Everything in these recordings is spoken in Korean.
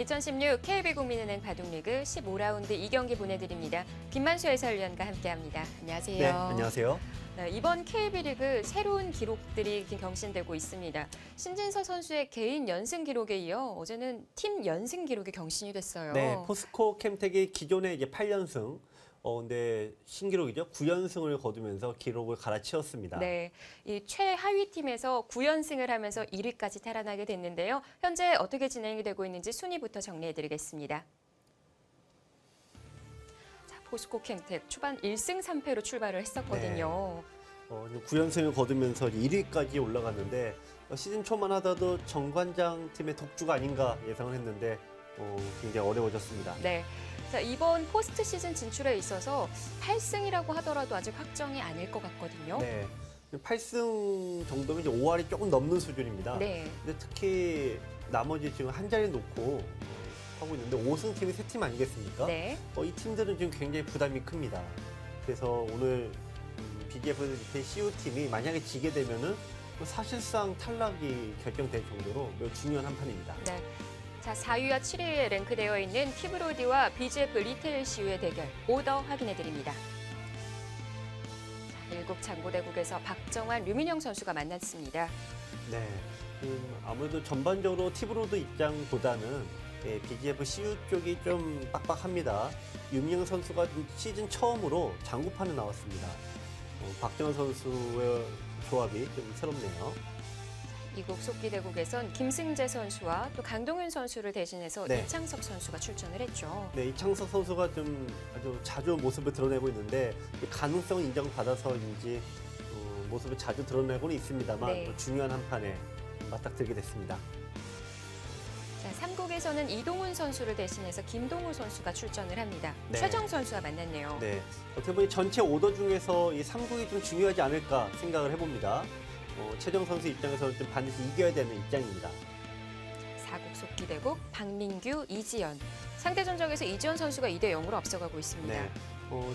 2016 KB국민은행 바둑리그 15라운드 2경기 보내드립니다. 김만수 해설위원과 함께합니다. 안녕하세요. 네, 안녕하세요. 네, 이번 KB리그 새로운 기록들이 경신되고 있습니다. 신진서 선수의 개인 연승 기록에 이어 어제는 팀 연승 기록이 경신이 됐어요. 네, 포스코 캠텍이 기존에 이제 8연승, 근데 신기록이죠. 9연승을 거두면서 기록을 갈아치웠습니다. 네, 이 최하위 팀에서 9연승을 하면서 1위까지 탈환하게 됐는데요. 현재 어떻게 진행이 되고 있는지 순위부터 정리해드리겠습니다. 자, 포스코 캠텍 초반 1승 3패로 출발을 했었거든요. 네. 9연승을 거두면서 1위까지 올라갔는데 시즌 초만 하더라도 정관장 팀의 독주가 아닌가 예상을 했는데 굉장히 어려워졌습니다. 네. 자, 이번 포스트 시즌 진출에 있어서 8승이라고 하더라도 아직 확정이 아닐 것 같거든요. 네. 8승 정도면 이제 5할이 조금 넘는 수준입니다. 네. 근데 특히 나머지 지금 한 자리 놓고 하고 있는데 5승 팀이 3팀 아니겠습니까? 네. 이 팀들은 지금 굉장히 부담이 큽니다. 그래서 오늘 BGF 밑에 CU 팀이 만약에 지게 되면은 사실상 탈락이 결정될 정도로 매우 중요한 한 판입니다. 네. 자, 4위와 7위에 랭크되어 있는 티브로디와 BGF 리테일 CU의 대결 오더 확인해 드립니다. 자, 일국 장고대국에서 박정환, 류민영 선수가 만났습니다. 네. 아무래도 전반적으로 티브로드 입장보다는 BGF CU 쪽이 좀 빡빡합니다. 유민영 선수가 시즌 처음으로 장구판에 나왔습니다. 박정환 선수의 조합이 좀 새롭네요. 이국 속기대국에선 김승재 선수와 또 강동윤 선수를 대신해서 네. 이창석 선수가 출전을 했죠. 네, 이창석 선수가 좀 아주 자주 모습을 드러내고 있는데 가능성 인정받아서인지 모습을 자주 드러내고는 있습니다만 네. 또 중요한 한 판에 맞닥뜨리게 됐습니다. 자, 3국에서는 이동훈 선수를 대신해서 김동우 선수가 출전을 합니다. 네. 최정 선수와 만났네요. 네, 어떻게 보면 전체 오더 중에서 이 3국이 좀 중요하지 않을까 생각을 해봅니다. 최정 선수 입장에서는 좀 반드시 이겨야 되는 입장입니다. 4국 속기대국 박민규, 이지연. 상대 전적에서 이지연 선수가 2대 0으로 앞서가고 있습니다. 네,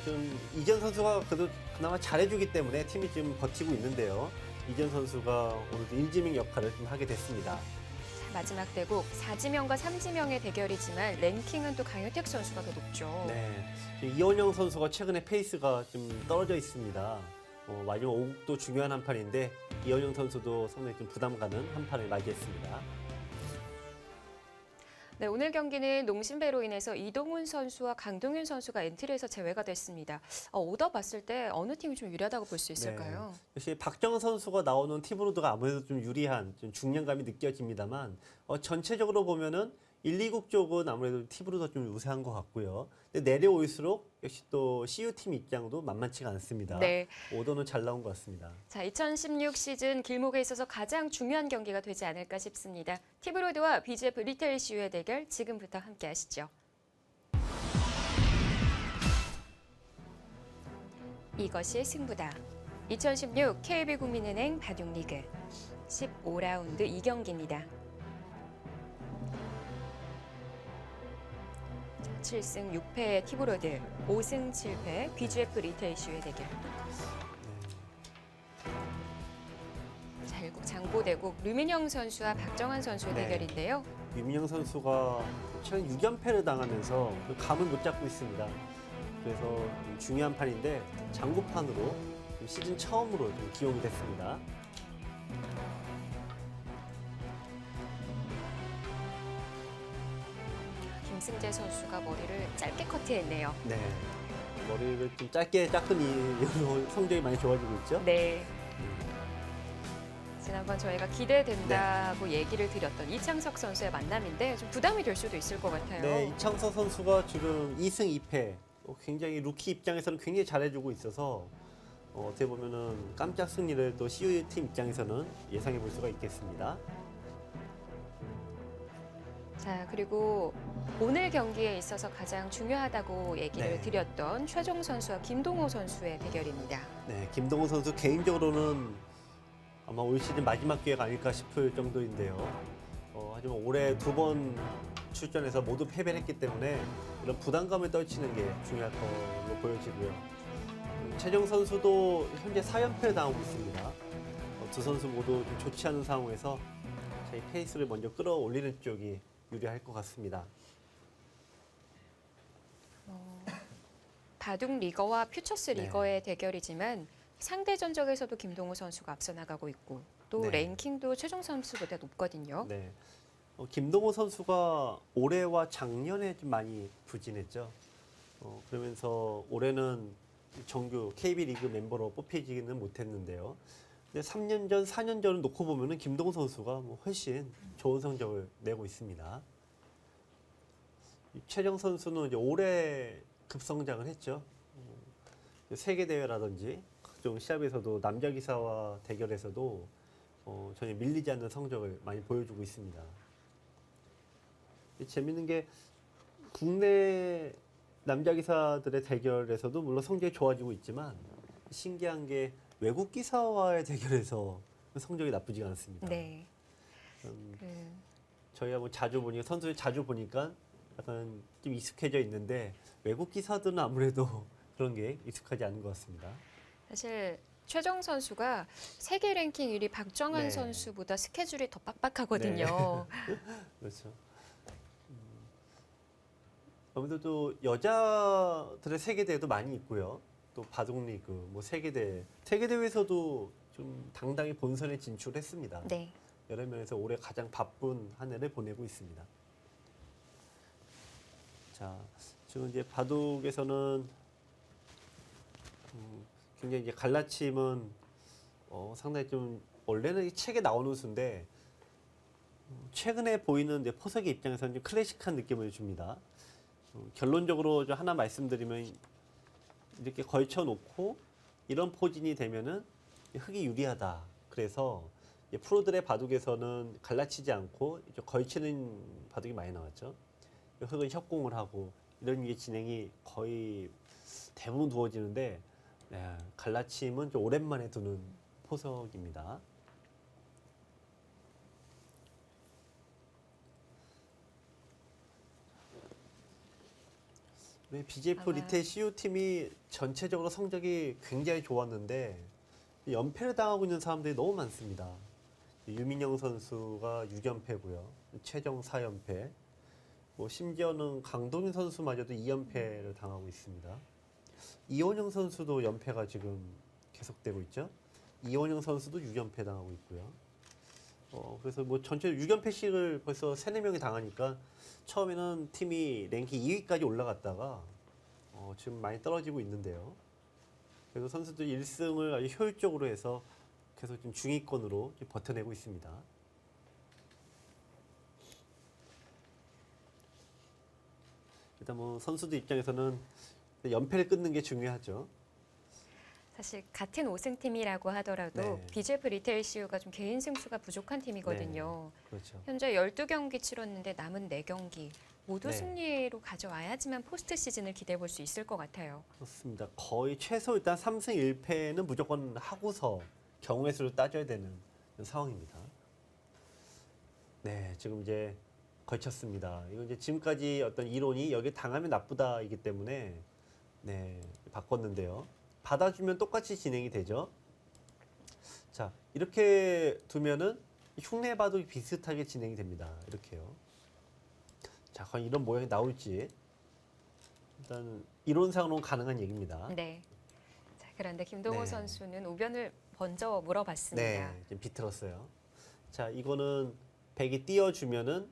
좀 이전 선수가 그래도 그나마 잘해주기 때문에 팀이 좀 버티고 있는데요. 이전 선수가 오늘도 일지명 역할을 좀 하게 됐습니다. 자, 마지막 대국 4지명과 3지명의 대결이지만 랭킹은 또 강효택 선수가 더 높죠. 네, 이원영 선수가 최근에 페이스가 좀 떨어져 있습니다. 마지막 5국도 중요한 한 판인데 이원영 선수도 상당히 좀 부담 가는 한 판을 맞이했습니다. 네, 오늘 경기는 농심배로 인해서 이동훈 선수와 강동윤 선수가 엔트리에서 제외가 됐습니다. 오더 봤을 때 어느 팀이 좀 유리하다고 볼 수 있을까요? 네, 역시 박정환 선수가 나오는 티브로드가 아무래도 좀 유리한 좀 중량감이 느껴집니다만 전체적으로 보면은 1, 2국 쪽은 아무래도 티브로드가 좀 우세한 것 같고요. 근데 내려올수록 역시 또 CU 팀 입장도 만만치가 않습니다. 네. 오더는 잘 나온 것 같습니다. 자, 2016 시즌 길목에 있어서 가장 중요한 경기가 되지 않을까 싶습니다. 티브로드와 BGF 리테일 CU의 대결 지금부터 함께 하시죠. 이것이 승부다. 2016 KB국민은행 바둑리그 15라운드 2경기입니다. 7승 6패의 티브로드, 5승 7패 BGF 리테일 CU의 대결. 자, 일국 장보대국 류민영 선수와 박정환 선수의 네. 대결인데요. 유민영 선수가 최근 6연패를 당하면서 그 감을 못 잡고 있습니다. 그래서 좀 중요한 판인데 장구판으로 시즌 처음으로 좀 기용이 됐습니다. 김승재 선수가 머리를 짧게 커트했네요. 네, 머리를 좀 짧게 깎은 이후로 성적이 많이 좋아지고 있죠. 네. 지난번 저희가 기대된다고 얘기를 드렸던 이창석 선수의 만남인데 좀 부담이 될 수도 있을 것 같아요. 네, 이창석 선수가 지금 2승 2패, 굉장히 루키 입장에서는 굉장히 잘해주고 있어서 어떻게 보면은 깜짝 승리를 또 CU 팀 입장에서는 예상해 볼 수가 있겠습니다. 자, 그리고 오늘 경기에 있어서 가장 중요하다고 얘기를 네. 드렸던 최종 선수와 김동호 선수의 대결입니다. 네, 김동훈 선수 개인적으로는 아마 올 시즌 마지막 기회가 아닐까 싶을 정도인데요. 하지만 올해 2번 출전해서 모두 패배를 했기 때문에 이런 부담감을 떨치는 게 중요할 걸로 보여지고요. 최정 선수도 현재 4연패를 당하고 있습니다. 두 선수 모두 좀 좋지 않은 상황에서 제 페이스를 먼저 끌어올리는 쪽이 유리할 것 같습니다. 바둑 리거와 퓨처스 네. 리거의 대결이지만 상대 전적에서도 김동우 선수가 앞서 나가고 있고 또 네. 랭킹도 최종 선수보다 높거든요. 네. 김동호 선수가 올해와 작년에 좀 많이 부진했죠. 그러면서 올해는 정규 KB 리그 멤버로 뽑히지는 못했는데요. 근데 3년 전, 4년 전을 놓고 보면은 김동호 선수가 뭐 훨씬 좋은 성적을 내고 있습니다. 최정 선수는 이제 올해 급성장을 했죠. 세계 대회라든지 각종 시합에서도 남자 기사와 대결에서도 전혀 밀리지 않는 성적을 많이 보여주고 있습니다. 재밌는 게 국내 남자 기사들의 대결에서도 물론 성적이 좋아지고 있지만 신기한 게 외국 기사와의 대결에서 성적이 나쁘지가 않습니다. 네. 저희가 뭐 자주 보니까 선수들 자주 보니까 약간 좀 익숙해져 있는데 외국 기사들은 아무래도 그런 게 익숙하지 않은 것 같습니다. 사실 최정 선수가 세계 랭킹 1위 박정환 네. 선수보다 스케줄이 더 빡빡하거든요. 그렇죠. 아무래도 또 여자들의 세계대회도 많이 있고요. 또 바둑리그, 뭐 세계대회에서도 좀 당당히 본선에 진출했습니다. 네. 여러 면에서 올해 가장 바쁜 한 해를 보내고 있습니다. 자, 지금 이제 바둑에서는 굉장히 이제 갈라침은 상당히 좀 원래는 이 책에 나오는 수인데 최근에 보이는 이제 포석의 입장에서는 좀 클래식한 느낌을 줍니다. 결론적으로 좀 하나 말씀드리면 이렇게 걸쳐놓고 이런 포진이 되면은 흙이 유리하다. 그래서 이제 프로들의 바둑에서는 갈라치지 않고 이제 걸치는 바둑이 많이 나왔죠. 흙은 협공을 하고 이런 게 진행이 거의 대부분 두어지는데 갈라침은 좀 오랜만에 두는 포석입니다. BJF 아마- 리테일 CU 팀이 전체적으로 성적이 굉장히 좋았는데 연패를 당하고 있는 사람들이 너무 많습니다. 유민영 선수가 6연패고요. 최정 4연패. 뭐 심지어는 강동윤 선수마저도 2연패를 당하고 있습니다. 이원영 선수도 연패가 지금 계속되고 있죠. 이원영 선수도 6연패 당하고 있고요. 그래서 뭐 전체 6연패씩을 벌써 3, 4명이 당하니까 처음에는 팀이 랭킹 2위까지 올라갔다가 지금 많이 떨어지고 있는데요. 그래서 선수들이 1승을 아주 효율적으로 해서 계속 좀 중위권으로 버텨내고 있습니다. 일단 뭐 선수들 입장에서는 연패를 끊는 게 중요하죠. 사실 같은 5승팀이라고 하더라도 네. BJF 리테일 CU가 좀 개인 승수가 부족한 팀이거든요. 그렇죠. 현재 12경기 치렀는데 남은 4경기 모두 네. 승리로 가져와야지만 포스트 시즌을 기대해 볼 수 있을 것 같아요. 그렇습니다. 거의 최소 일단 3승 1패는 무조건 하고서 경우의 수를 따져야 되는 상황입니다. 네, 지금 이제 걸쳤습니다. 이거 이제 지금까지 어떤 이론이 여기 당하면 나쁘다이기 때문에 네, 바꿨는데요. 받아주면 똑같이 진행이 되죠. 자, 이렇게 두면은 흉내 바둑이 비슷하게 진행이 됩니다. 이렇게요. 자, 과연 이런 모양이 나올지 일단 이론상으로는 가능한 얘기입니다. 네. 자, 그런데 김동호 네. 선수는 우변을 먼저 물어봤습니다. 네, 좀 비틀었어요. 자, 이거는 백이 띄워주면은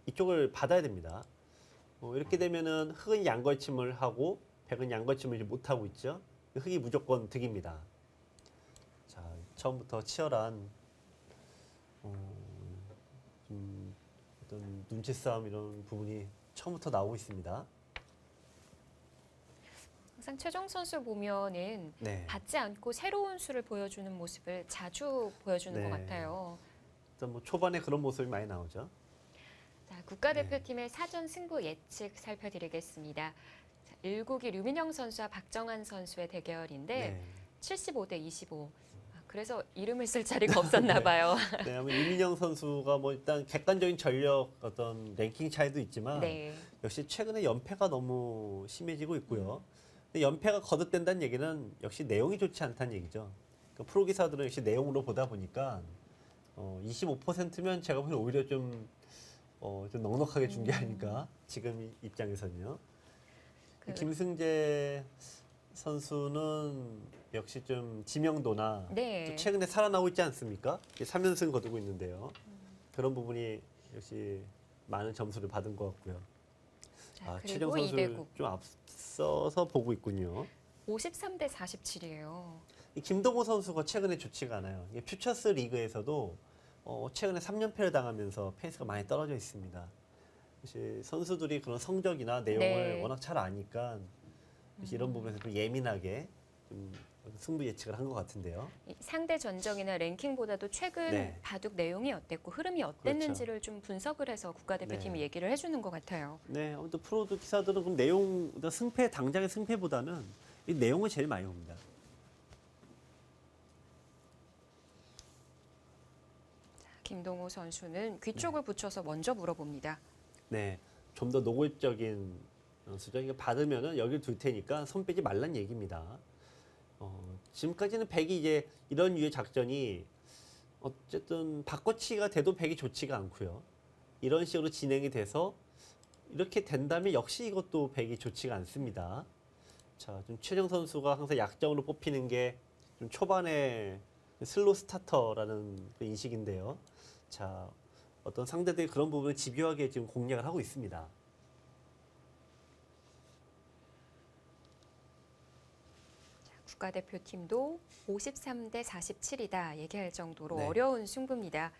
이쪽을 받아야 됩니다. 이렇게 되면은 흑은 양걸침을 하고 백은 양걸침을 못 하고 있죠. 흑이 무조건 득입니다. 자, 처음부터 치열한 어떤 눈치 싸움 이런 부분이 처음부터 나오고 있습니다. 항상 최정 선수 보면은 네. 받지 않고 새로운 수를 보여주는 모습을 자주 보여주는 네. 것 같아요. 일단 뭐 초반에 그런 모습이 많이 나오죠. 자, 국가대표팀의 사전 승부 예측 살펴드리겠습니다. 자, 1국이 류민영 선수와 박정환 선수의 대결인데 네. 75대 25. 그래서 이름을 쓸 자리가 없었나 봐요. 네, 아마 이민영 선수가 뭐 일단 객관적인 전력 어떤 랭킹 차이도 있지만 네. 역시 최근에 연패가 너무 심해지고 있고요. 근데 연패가 거듭된다는 얘기는 역시 내용이 좋지 않다는 얘기죠. 그러니까 프로 기사들은 역시 내용으로 보다 보니까 25%면 제가 보기엔 오히려 좀 좀 넉넉하게 중계하니까 지금 입장에서는요. 그- 김승재 선수는 역시 좀 지명도나 네. 좀 최근에 살아나고 있지 않습니까? 3연승 거두고 있는데요. 그런 부분이 역시 많은 점수를 받은 것 같고요. 자, 최정 그리고 선수를 이대국 좀 앞서서 보고 있군요. 53대 47이에요. 이 김동호 선수가 최근에 좋지가 않아요. 이게 퓨처스 리그에서도 최근에 3연패를 당하면서 페이스가 많이 떨어져 있습니다. 사실 선수들이 그런 성적이나 내용을 네. 워낙 잘 아니까 이런 부분에서 좀 예민하게 좀 승부 예측을 한 것 같은데요. 이 상대 전적이나 랭킹보다도 최근 네. 바둑 내용이 어땠고 흐름이 어땠는지를 좀 분석을 해서 국가대표팀이 네. 얘기를 해주는 것 같아요. 네, 아무튼 프로드 기사들은 그럼 내용, 승패 당장의 승패보다는 이 내용을 제일 많이 봅니다. 김동호 선수는 귀 쪽을 붙여서 먼저 물어봅니다. 네, 좀 더 노골적인 수정이 받으면은 여기를 둘 테니까 손 빼지 말란 얘기입니다. 지금까지는 백이 이제 이런 유의 작전이 어쨌든 바꿔치기가 돼도 백이 좋지가 않고요. 이런 식으로 진행이 돼서 이렇게 된다면 역시 이것도 백이 좋지가 않습니다. 자, 좀 최정 선수가 항상 약점으로 뽑히는 게 좀 초반에 슬로 스타터라는 그 인식인데요. 자, 어떤 상대들이 그런 부분을 집요하게 지금 공략을 하고 있습니다. 국가대표팀도 53대 47이다 얘기할 정도로 네. 어려운 승부입니다.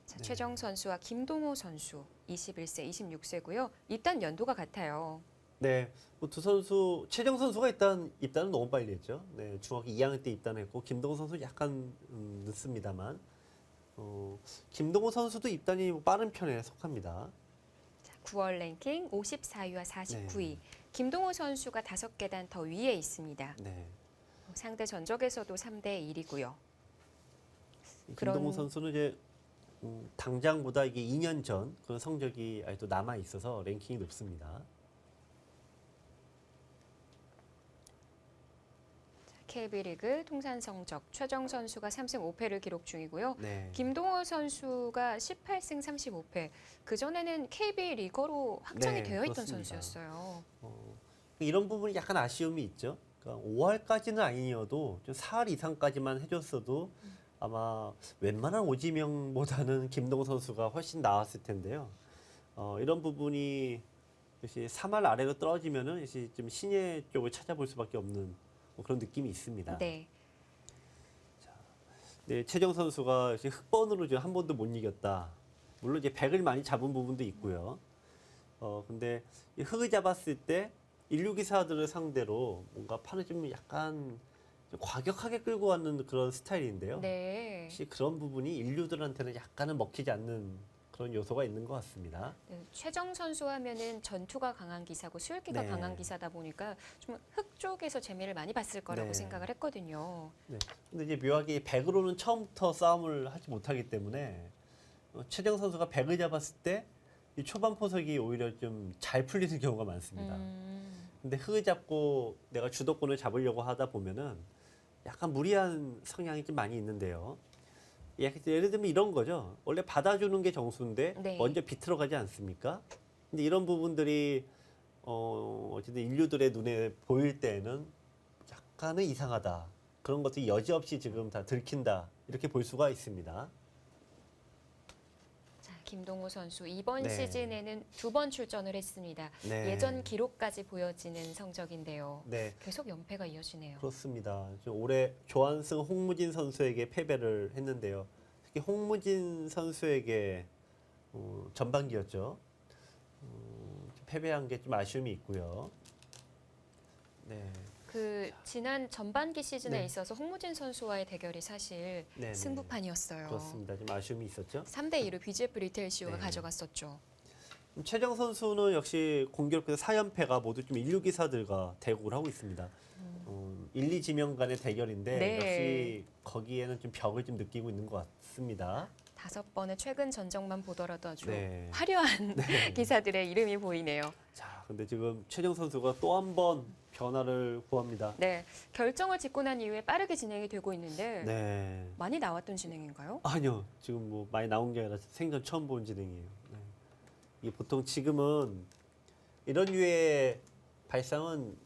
자, 네. 최정 선수와 김동호 선수 21세, 26세고요. 일단 연도가 같아요. 네, 뭐 두 선수 최정 선수가 일단 입단은 너무 빨리 했죠. 네, 중학교 2학년 때 입단했고 김동호 선수 약간 늦습니다만 김동호 선수도 입단이 뭐 빠른 편에 속합니다. 자, 9월 랭킹 54위와 49위. 네. 김동호 선수가 5계단 더 위에 있습니다. 네, 상대 전적에서도 3대 1이고요. 김동호 선수는 이제 당장보다 이게 2년 전 그런 성적이 아직도 남아 있어서 랭킹이 높습니다. KB리그 통산 성적 최정 선수가 3승 5패를 기록 중이고요. 네, 김동호 선수가 18승 35패. 그전에는 KB 리거로 확정이 네, 되어 있던 그렇습니다. 선수였어요. 이런 부분이 약간 아쉬움이 있죠. 그러니까 5할까지는 아니어도 좀 4할 이상까지만 해줬어도 아마 웬만한 오지명보다는 김동호 선수가 훨씬 나았을 텐데요. 이런 부분이 역시 3할 아래로 떨어지면은 역시 좀 신예 쪽을 찾아볼 수밖에 없는 뭐 그런 느낌이 있습니다. 네. 네, 최정 선수가 역시 흑번으로 지금 한 번도 못 이겼다. 물론 이제 백을 많이 잡은 부분도 있고요. 근데 이 흑을 잡았을 때 인류 기사들을 상대로 뭔가 판을 좀 약간 좀 과격하게 끌고 왔는 그런 스타일인데요. 네. 혹시 그런 부분이 인류들한테는 약간은 먹히지 않는 그런 요소가 있는 것 같습니다. 네, 최정 선수 하면은 전투가 강한 기사고 수혈기가 네. 강한 기사다 보니까 좀 흑 쪽에서 재미를 많이 봤을 거라고 네. 생각을 했거든요. 네. 근데 이제 묘하게 백으로는 처음부터 싸움을 하지 못하기 때문에 최정 선수가 백을 잡았을 때 이 초반 포석이 오히려 좀 잘 풀리는 경우가 많습니다. 근데 흑을 잡고 내가 주도권을 잡으려고 하다 보면은 약간 무리한 성향이 좀 많이 있는데요. 예를 들면 이런 거죠. 원래 받아주는 게 정수인데 네. 먼저 비틀어 가지 않습니까? 근데 이런 부분들이 어쨌든 인류들의 눈에 보일 때는 약간은 이상하다. 그런 것들이 여지없이 지금 다 들킨다. 이렇게 볼 수가 있습니다. 자, 김동호 선수 이번 네. 시즌에는 2번 출전을 했습니다. 네. 예전 기록까지 보여지는 성적인데요. 네, 계속 연패가 이어지네요. 그렇습니다. 올해 조한승, 홍무진 선수에게 패배를 했는데요. 특히 홍무진 선수에게 전반기였죠. 패배한 게 좀 아쉬움이 있고요. 네, 그 지난 전반기 시즌에 네. 있어서 홍무진 선수와의 대결이 사실 네, 승부판이었어요. 그렇습니다. 좀 아쉬움이 있었죠. 3대 2로 BGF 리테일 CU가 네. 가져갔었죠. 최정 선수는 역시 공교롭게도 4연패가 모두 좀 인류 기사들과 대국을 하고 있습니다. 1, 2지명 간의 대결인데 네. 역시 거기에는 좀 벽을 좀 느끼고 있는 것 같습니다. 5번의 최근 전적만 보더라도 아주 네. 화려한 기사들의 이름이 보이네요. 자, 근데 지금 최정 선수가 또 한 번 변화를 구합니다. 네, 결정을 짓고 난 이후에 빠르게 진행이 되고 있는데 네. 많이 나왔던 진행인가요? 아니요, 지금 뭐 많이 나온 게 아니라 생전 처음 본 진행이에요. 네. 이게 보통 지금은 이런 류의 발상은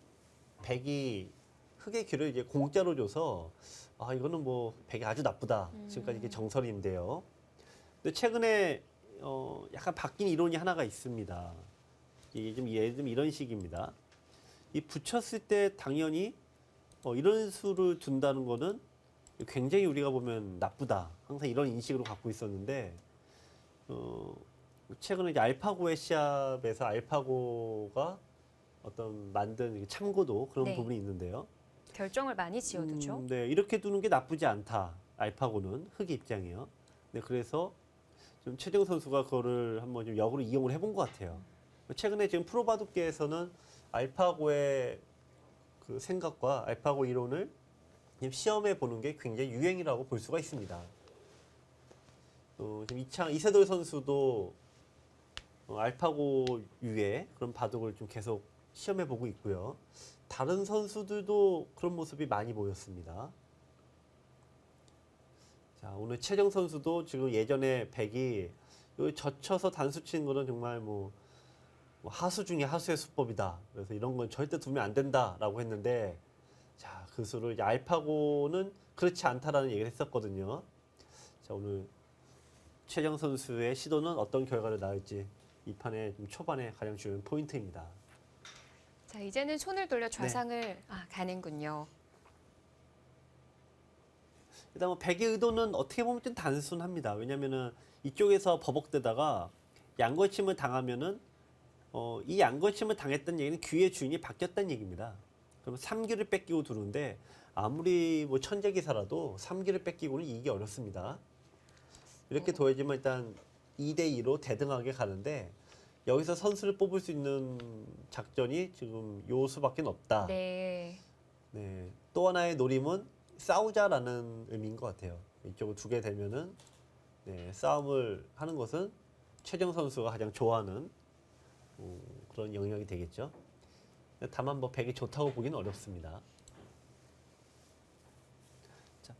백이 흑의 기를 이제 공짜로 줘서 아 이거는 뭐 백이 아주 나쁘다. 지금까지 이게 정설인데요. 근데 최근에 약간 바뀐 이론이 하나가 있습니다. 이게 좀 예를 들면 이런 식입니다. 이 붙였을 때 당연히 이런 수를 둔다는 거는 굉장히 우리가 보면 나쁘다. 항상 이런 인식으로 갖고 있었는데 최근에 이제 알파고의 시합에서 알파고가 어떤 만든 참고도 그런 네. 부분이 있는데요. 결정을 많이 지어두죠. 네, 이렇게 두는 게 나쁘지 않다. 알파고는 흑의 입장이요. 네, 그래서 좀 최정 선수가 그거를 한번 좀 역으로 이용을 해본 것 같아요. 최근에 지금 프로 바둑계에서는 알파고의 그 생각과 알파고 이론을 지금 시험해 보는 게 굉장히 유행이라고 볼 수가 있습니다. 지금 이세돌 선수도 알파고유의 그런 바둑을 좀 계속 시험해 보고 있고요. 다른 선수들도 그런 모습이 많이 보였습니다. 자, 오늘 최정 선수도 지금 예전에 백이 젖혀서 단수 치는 거는 정말 뭐 하수 중에 하수의 수법이다. 그래서 이런 건 절대 두면 안 된다라고 했는데 자, 그 수를 이제 알파고는 그렇지 않다라는 얘기를 했었거든요. 자, 오늘 최정 선수의 시도는 어떤 결과를 낳을지 이 판의 좀 초반에 가장 중요한 포인트입니다. 자, 이제는 손을 돌려 좌상을 가는군요. 일단 뭐 백의 의도는 어떻게 보면 좀 단순합니다. 왜냐면은 이쪽에서 버벅대다가 양걸침을 당하면은 이 양걸침을 당했던 얘기는 귀의 주인이 바뀌었다는 얘기입니다. 그럼 3귀를 뺏기고 두는데 아무리 뭐 천재기사라도 3귀를 뺏기고는 이기기 어렵습니다. 이렇게 둬야지만 일단 2대2로 대등하게 가는데 여기서 선수를 뽑을 수 있는 작전이 지금 요 수밖에 없다. 네. 네. 또 하나의 노림은 싸우자라는 의미인 것 같아요. 이쪽을 두게 되면은 네, 싸움을 하는 것은 최정 선수가 가장 좋아하는 그런 영역이 되겠죠. 다만 뭐 백이 좋다고 보기는 어렵습니다. 자,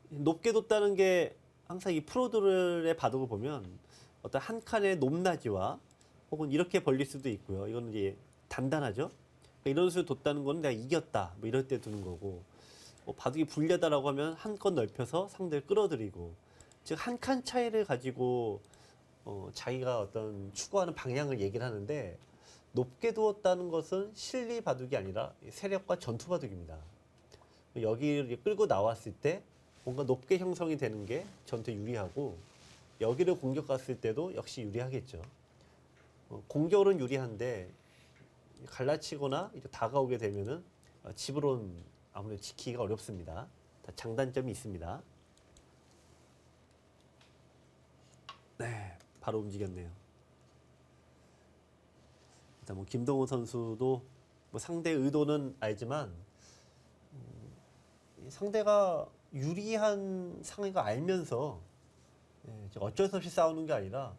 높게 뒀다는 게 항상 이 프로들의 바둑을 보면 어떤 한 칸의 높낮이와 혹은 이렇게 벌릴 수도 있고요. 이거는 이제 단단하죠. 이런 식으로 뒀다는 거는 내가 이겼다. 뭐 이럴 때 두는 거고. 바둑이 불리하다라고 하면 한 건 넓혀서 상대를 끌어들이고. 즉 한 칸 차이를 가지고 자기가 어떤 추구하는 방향을 얘기를 하는데 높게 두었다는 것은 실리 바둑이 아니라 세력과 전투 바둑입니다. 여기를 끌고 나왔을 때 뭔가 높게 형성이 되는 게 전투에 유리하고 여기를 공격 갔을 때도 역시 유리하겠죠. 공격은 유리한데 갈라치거나 이제 다가오게 되면은 집으로는 아무래도 지키기가 어렵습니다. 다 장단점이 있습니다. 네, 바로 움직였네요. 일단 뭐 김동호 선수도 뭐 상대 의도는 알지만 상대가 유리한 상황을 알면서 어쩔 수 없이 싸우는 게 아니라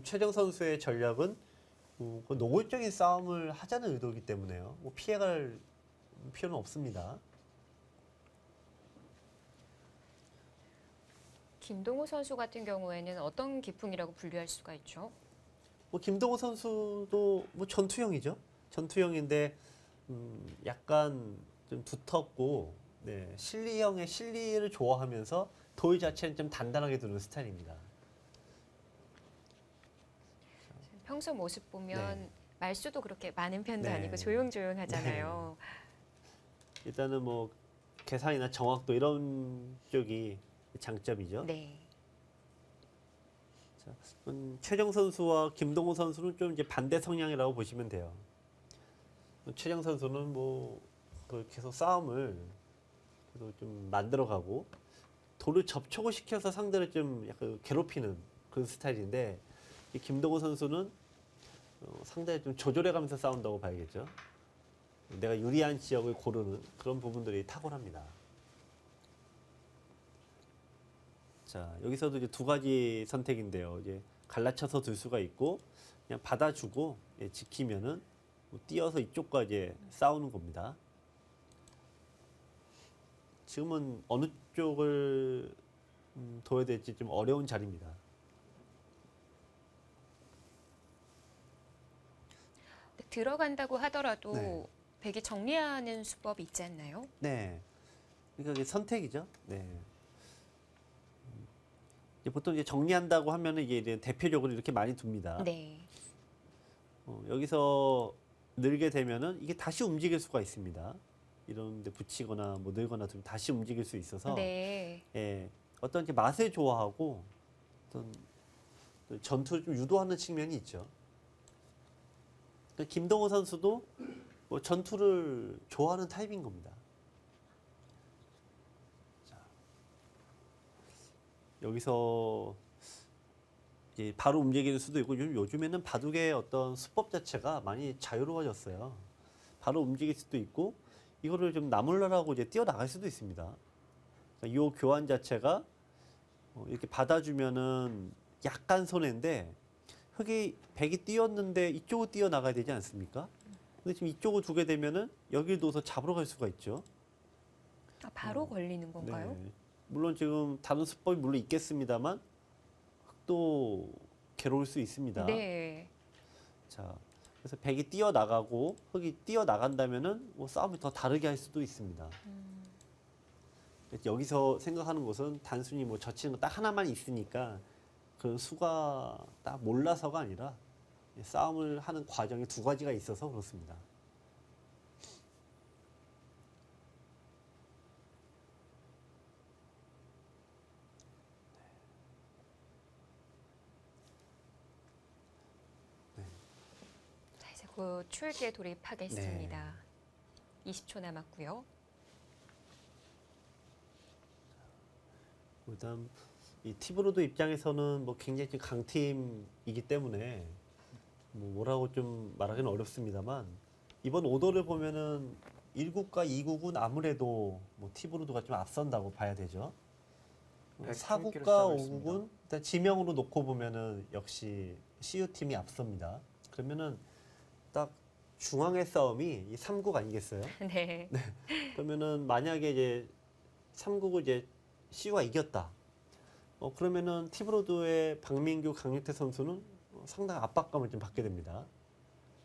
최정 선수의 전략은 노골적인 싸움을 하자는 의도이기 때문에요. 뭐 피해갈 필요는 없습니다. 김동호 선수 같은 경우에는 어떤 기풍이라고 분류할 수가 있죠? 뭐 김동호 선수도 뭐 전투형이죠. 전투형인데 약간 좀 두텁고 네, 실리형의 실리를 좋아하면서 돌 자체는 좀 단단하게 두는 스타일입니다. 평소 모습 보면 네. 말수도 그렇게 많은 편도 네. 아니고 조용조용하잖아요. 일단은 뭐 계산이나 정확도 이런 쪽이 장점이죠. 네. 자, 최정 선수와 김동호 선수는 좀 이제 반대 성향이라고 보시면 돼요. 최정 선수는 뭐 계속 싸움을 계속 좀 만들어가고 돌을 접촉을 시켜서 상대를 좀 약간 괴롭히는 그런 스타일인데 이 김동호 선수는 상대를 좀 조절해가면서 싸운다고 봐야겠죠. 내가 유리한 지역을 고르는 그런 부분들이 탁월합니다. 자, 여기서도 이제 두 가지 선택인데요. 이제 갈라쳐서 둘 수가 있고 그냥 받아주고 지키면은 뭐 뛰어서 이쪽과 이제 싸우는 겁니다. 지금은 어느 쪽을 둬야 될지 좀 어려운 자리입니다. 들어간다고 하더라도 네. 백이 정리하는 수법이 있지 않나요? 네. 그러니까 이게 선택이죠. 네. 이제 보통 이제 정리한다고 하면은 이게 이제 대표적으로 이렇게 많이 둡니다. 네. 여기서 늘게 되면은 이게 다시 움직일 수가 있습니다. 이런 데 붙이거나 뭐 늘거나 좀 다시 움직일 수 있어서 네. 예, 어떤 이제 맛을 좋아하고 어떤 전투를 좀 유도하는 측면이 있죠. 그러니까 김동호 선수도 뭐 전투를 좋아하는 타입인 겁니다. 자, 여기서 이제 바로 움직이는 수도 있고 요즘에는 바둑의 어떤 수법 자체가 많이 자유로워졌어요. 바로 움직일 수도 있고 이거를 좀 나물러라고 이제 뛰어나갈 수도 있습니다. 이 교환 자체가 이렇게 받아주면은 약간 손해인데 흑이 백이 뛰었는데 이쪽으로 뛰어나가야 되지 않습니까? 근데 지금 이쪽으로 두게 되면은 여기를 둬서 잡으러 갈 수가 있죠. 아, 바로 걸리는 건가요? 네. 물론 지금 다른 수법이 물론 있겠습니다만 흑도 괴로울 수 있습니다. 네. 자, 그래서 백이 뛰어나가고 흑이 뛰어나간다면은 뭐 싸움을 더 다르게 할 수도 있습니다. 여기서 생각하는 것은 단순히 뭐 젖히는 거 딱 하나만 있으니까 그 수가 딱 몰라서가 아니라 싸움을 하는 과정에 두 가지가 있어서 그렇습니다. 자, 이제 곧 추울기에 돌입하겠습니다. 네. 20초 남았고요. 일단 이 티브로드 입장에서는 뭐 굉장히 좀 강팀이기 때문에 뭐 뭐라고 좀 말하기는 어렵습니다만 이번 오더를 보면은 1국과 2국은 아무래도 뭐 티브로드가 좀 앞선다고 봐야 되죠. 백 4국과 킬로미터 5국은 일단 지명으로 놓고 보면은 역시 CU 팀이 앞섭니다. 그러면은 딱 중앙의 싸움이 이 3국 아니겠어요? 네. 그러면은 만약에 이제 3국을 이제 CU가 이겼다. 그러면은 티브로드의 박민규, 강유태 선수는 상당히 압박감을 좀 받게 됩니다.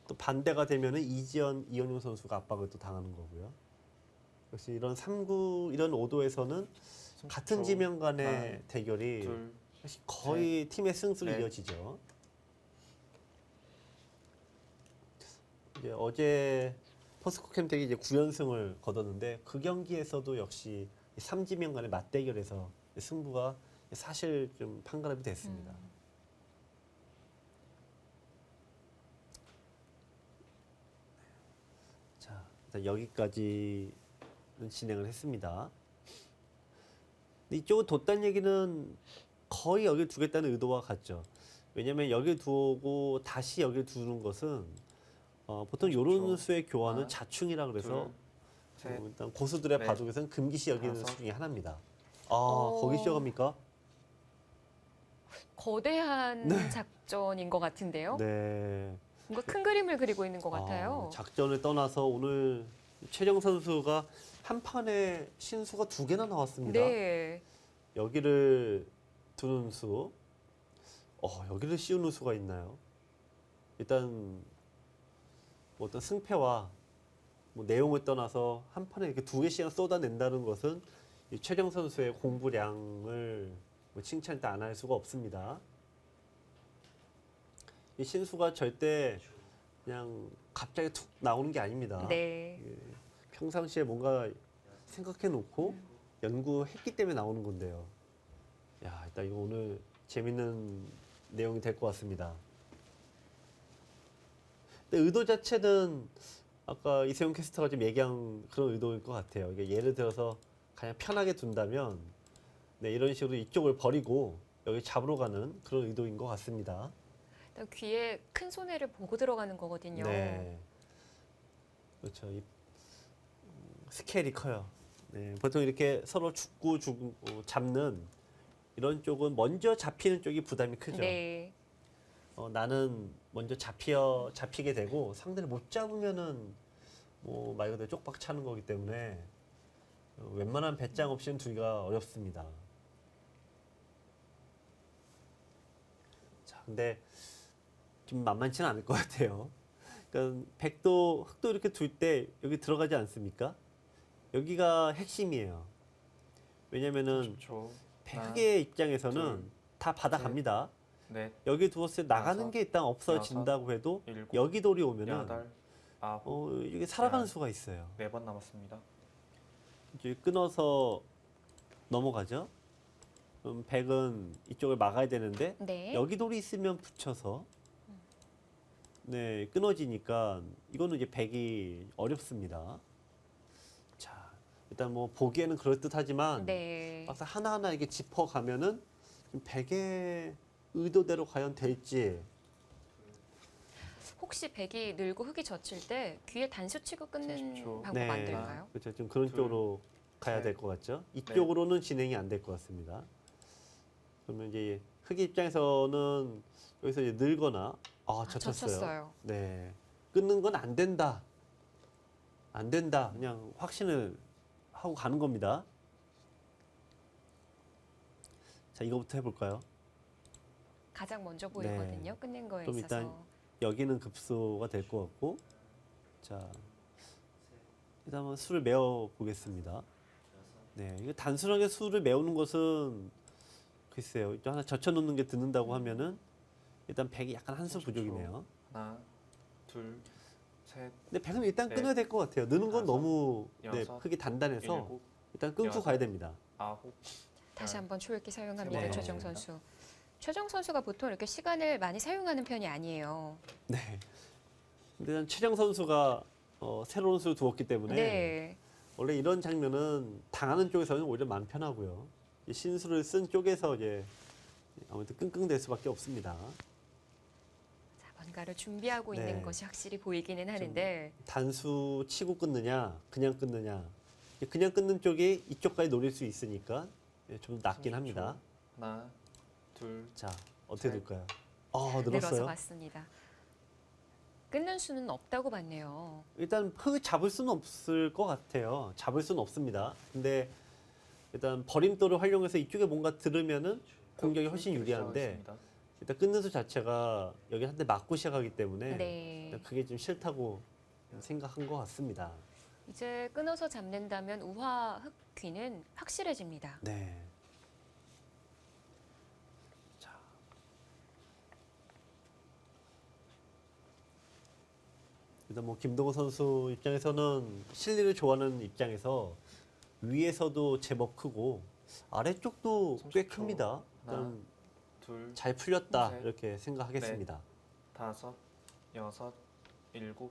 또 반대가 되면은 이지연, 이현용 선수가 압박을 또 당하는 거고요. 역시 이런 3구, 이런 5도에서는 같은 지명 간의 대결이 둘, 사실 거의 팀의 승수로 넷. 이어지죠. 이제 어제 포스코캠텍이 이제 9연승을 거뒀는데 그 경기에서도 역시 3지명 간의 맞대결에서 승부가 사실 좀 판가름이 됐습니다. 자, 일단 여기까지 진행을 했습니다. 근데 이쪽은 뒀다는 얘기는 거의 여기 두겠다는 의도와 같죠. 왜냐하면 여기 두고 다시 여기 두는 것은 보통 이런 그렇죠. 수의 교환은 하나, 자충이라 그래서 둘, 셋, 일단 고수들의 넷, 바둑에서는 금기시 여기는 다섯. 수 중에 하나입니다. 어. 거기 시작합니까? 거대한 작전인 것 같은데요. 네. 뭔가 큰 그림을 그리고 있는 것 같아요. 작전을 떠나서 오늘 최정 선수가 한 판에 신수가 2개나 나왔습니다. 네. 여기를 두는 수, 여기를 씌우는 수가 있나요? 일단 뭐 어떤 승패와 뭐 내용을 떠나서 한 판에 이렇게 2개씩이나 쏟아낸다는 것은 이 최정 선수의 공부량을 뭐 칭찬 안 할 수가 없습니다. 이 신수가 절대 그냥 갑자기 툭 나오는 게 아닙니다. 네. 평상시에 뭔가 생각해 놓고 연구했기 때문에 나오는 건데요. 야, 일단 이거 오늘 재밌는 내용이 될 것 같습니다. 근데 의도 자체는 아까 이세용 캐스터가 좀 얘기한 그런 의도일 것 같아요. 이게 예를 들어서 그냥 편하게 둔다면 이런 식으로 이쪽을 버리고 여기 잡으러 가는 그런 의도인 것 같습니다. 일단 귀에 큰 손해를 보고 들어가는 거거든요. 네. 그렇죠. 스케일이 커요. 네, 보통 이렇게 서로 죽고 잡는 이런 쪽은 먼저 잡히는 쪽이 부담이 크죠. 네. 나는 먼저 잡히게 되고 상대를 못 잡으면은 뭐 말 그대로 쪽박 차는 거기 때문에 웬만한 배짱 없이는 두기가 어렵습니다. 자, 근데 좀 만만치는 않을 것 같아요. 그러니까 백도 흑도 이렇게 둘 때 여기 들어가지 않습니까? 여기가 핵심이에요. 왜냐면은 30초. 흑의 입장에서는 둘, 다 받아갑니다. 넷, 여기 두었을 때 나가는 여섯, 게 일단 없어진다고 해도 일곱, 여기 돌이 오면은 여덟, 아홉, 이게 살아가는 열. 수가 있어요. 4번 남았습니다. 이제 끊어서 넘어가죠. 그럼 백은 이쪽을 막아야 되는데 네. 여기 돌이 있으면 붙여서 네 끊어지니까 이거는 이제 백이 어렵습니다. 자 일단 뭐 보기에는 그럴 듯하지만 네. 막상 하나하나 이게 짚어가면은 좀 백의 의도대로 과연 될지. 혹시 백이 늘고 흙이 젖힐 때 귀에 단수 치고 끊는 30초. 방법 안 될까요? 그렇죠. 좀 그런 둘, 쪽으로 가야 셋, 될 것 같죠. 이쪽으로는 진행이 안 될 것 같습니다. 그러면 이제 흑 입장에서는 여기서 이제 늘거나 젖혔어요. 젖혔어요. 네, 끊는 건 안 된다. 안 된다. 그냥 확신을 하고 가는 겁니다. 자, 이거부터 해볼까요? 가장 먼저 보이거든요. 끊는 거에 그럼 있어서. 일단 여기는 급소가 될 것 같고, 자, 일단 한번 수를 메워 보겠습니다. 네, 이거 단순하게 수를 메우는 것은 글쎄요, 또 하나 젖혀놓는 게 듣는다고 하면은 일단 백이 약간 한 수 30초. 부족이네요. 하나, 둘, 셋, 근데 백은 일단 넷, 끊어야 될 것 같아요. 느는 건 다섯, 너무 여섯, 흙이 단단해서 일곱, 일단 끊고 여덟. 가야 됩니다. 아홉. 다시 한번 초읽기 사용합니다. 네. 최정 선수. 최정 선수가 보통 이렇게 시간을 많이 사용하는 편이 아니에요. 네. 근데 일단 최정 선수가 새로운 수를 두었기 때문에 네. 원래 이런 장면은 당하는 쪽에서는 오히려 마음 편하고요. 이 신수를 쓴 쪽에서 이제 아무래도 끙끙댈 수밖에 없습니다. 자, 뭔가를 준비하고 네. 있는 것이 확실히 보이기는 하는데 단수 치고 끊느냐, 그냥 끊느냐. 그냥 끊는 쪽이 이쪽까지 노릴 수 있으니까 좀 낫긴 30초. 합니다. 하나, 둘, 자, 어떻게 셋. 될까요? 늘어서 늘었어요. 봤습니다. 끊는 수는 없다고 봤네요. 일단 흙을 잡을 수는 없을 것 같아요. 잡을 수는 없습니다. 근데 일단 버림돌을 활용해서 이쪽에 뭔가 들으면은 공격이 훨씬 유리한데 시작하겠습니다. 일단 끊는 수 자체가 여기 한 대 맞고 시작하기 때문에 네. 일단 그게 좀 싫다고 생각한 것 같습니다. 이제 끊어서 잡는다면 우화 흙 귀는 확실해집니다. 네. 자. 일단 뭐 김동호 선수 입장에서는 실리를 좋아하는 입장에서 위에서도 제법 크고 아래쪽도 꽤 30초. 큽니다. 하나, 일단 둘, 잘 풀렸다 셋, 이렇게 생각하겠습니다. 다섯, 여섯, 일곱,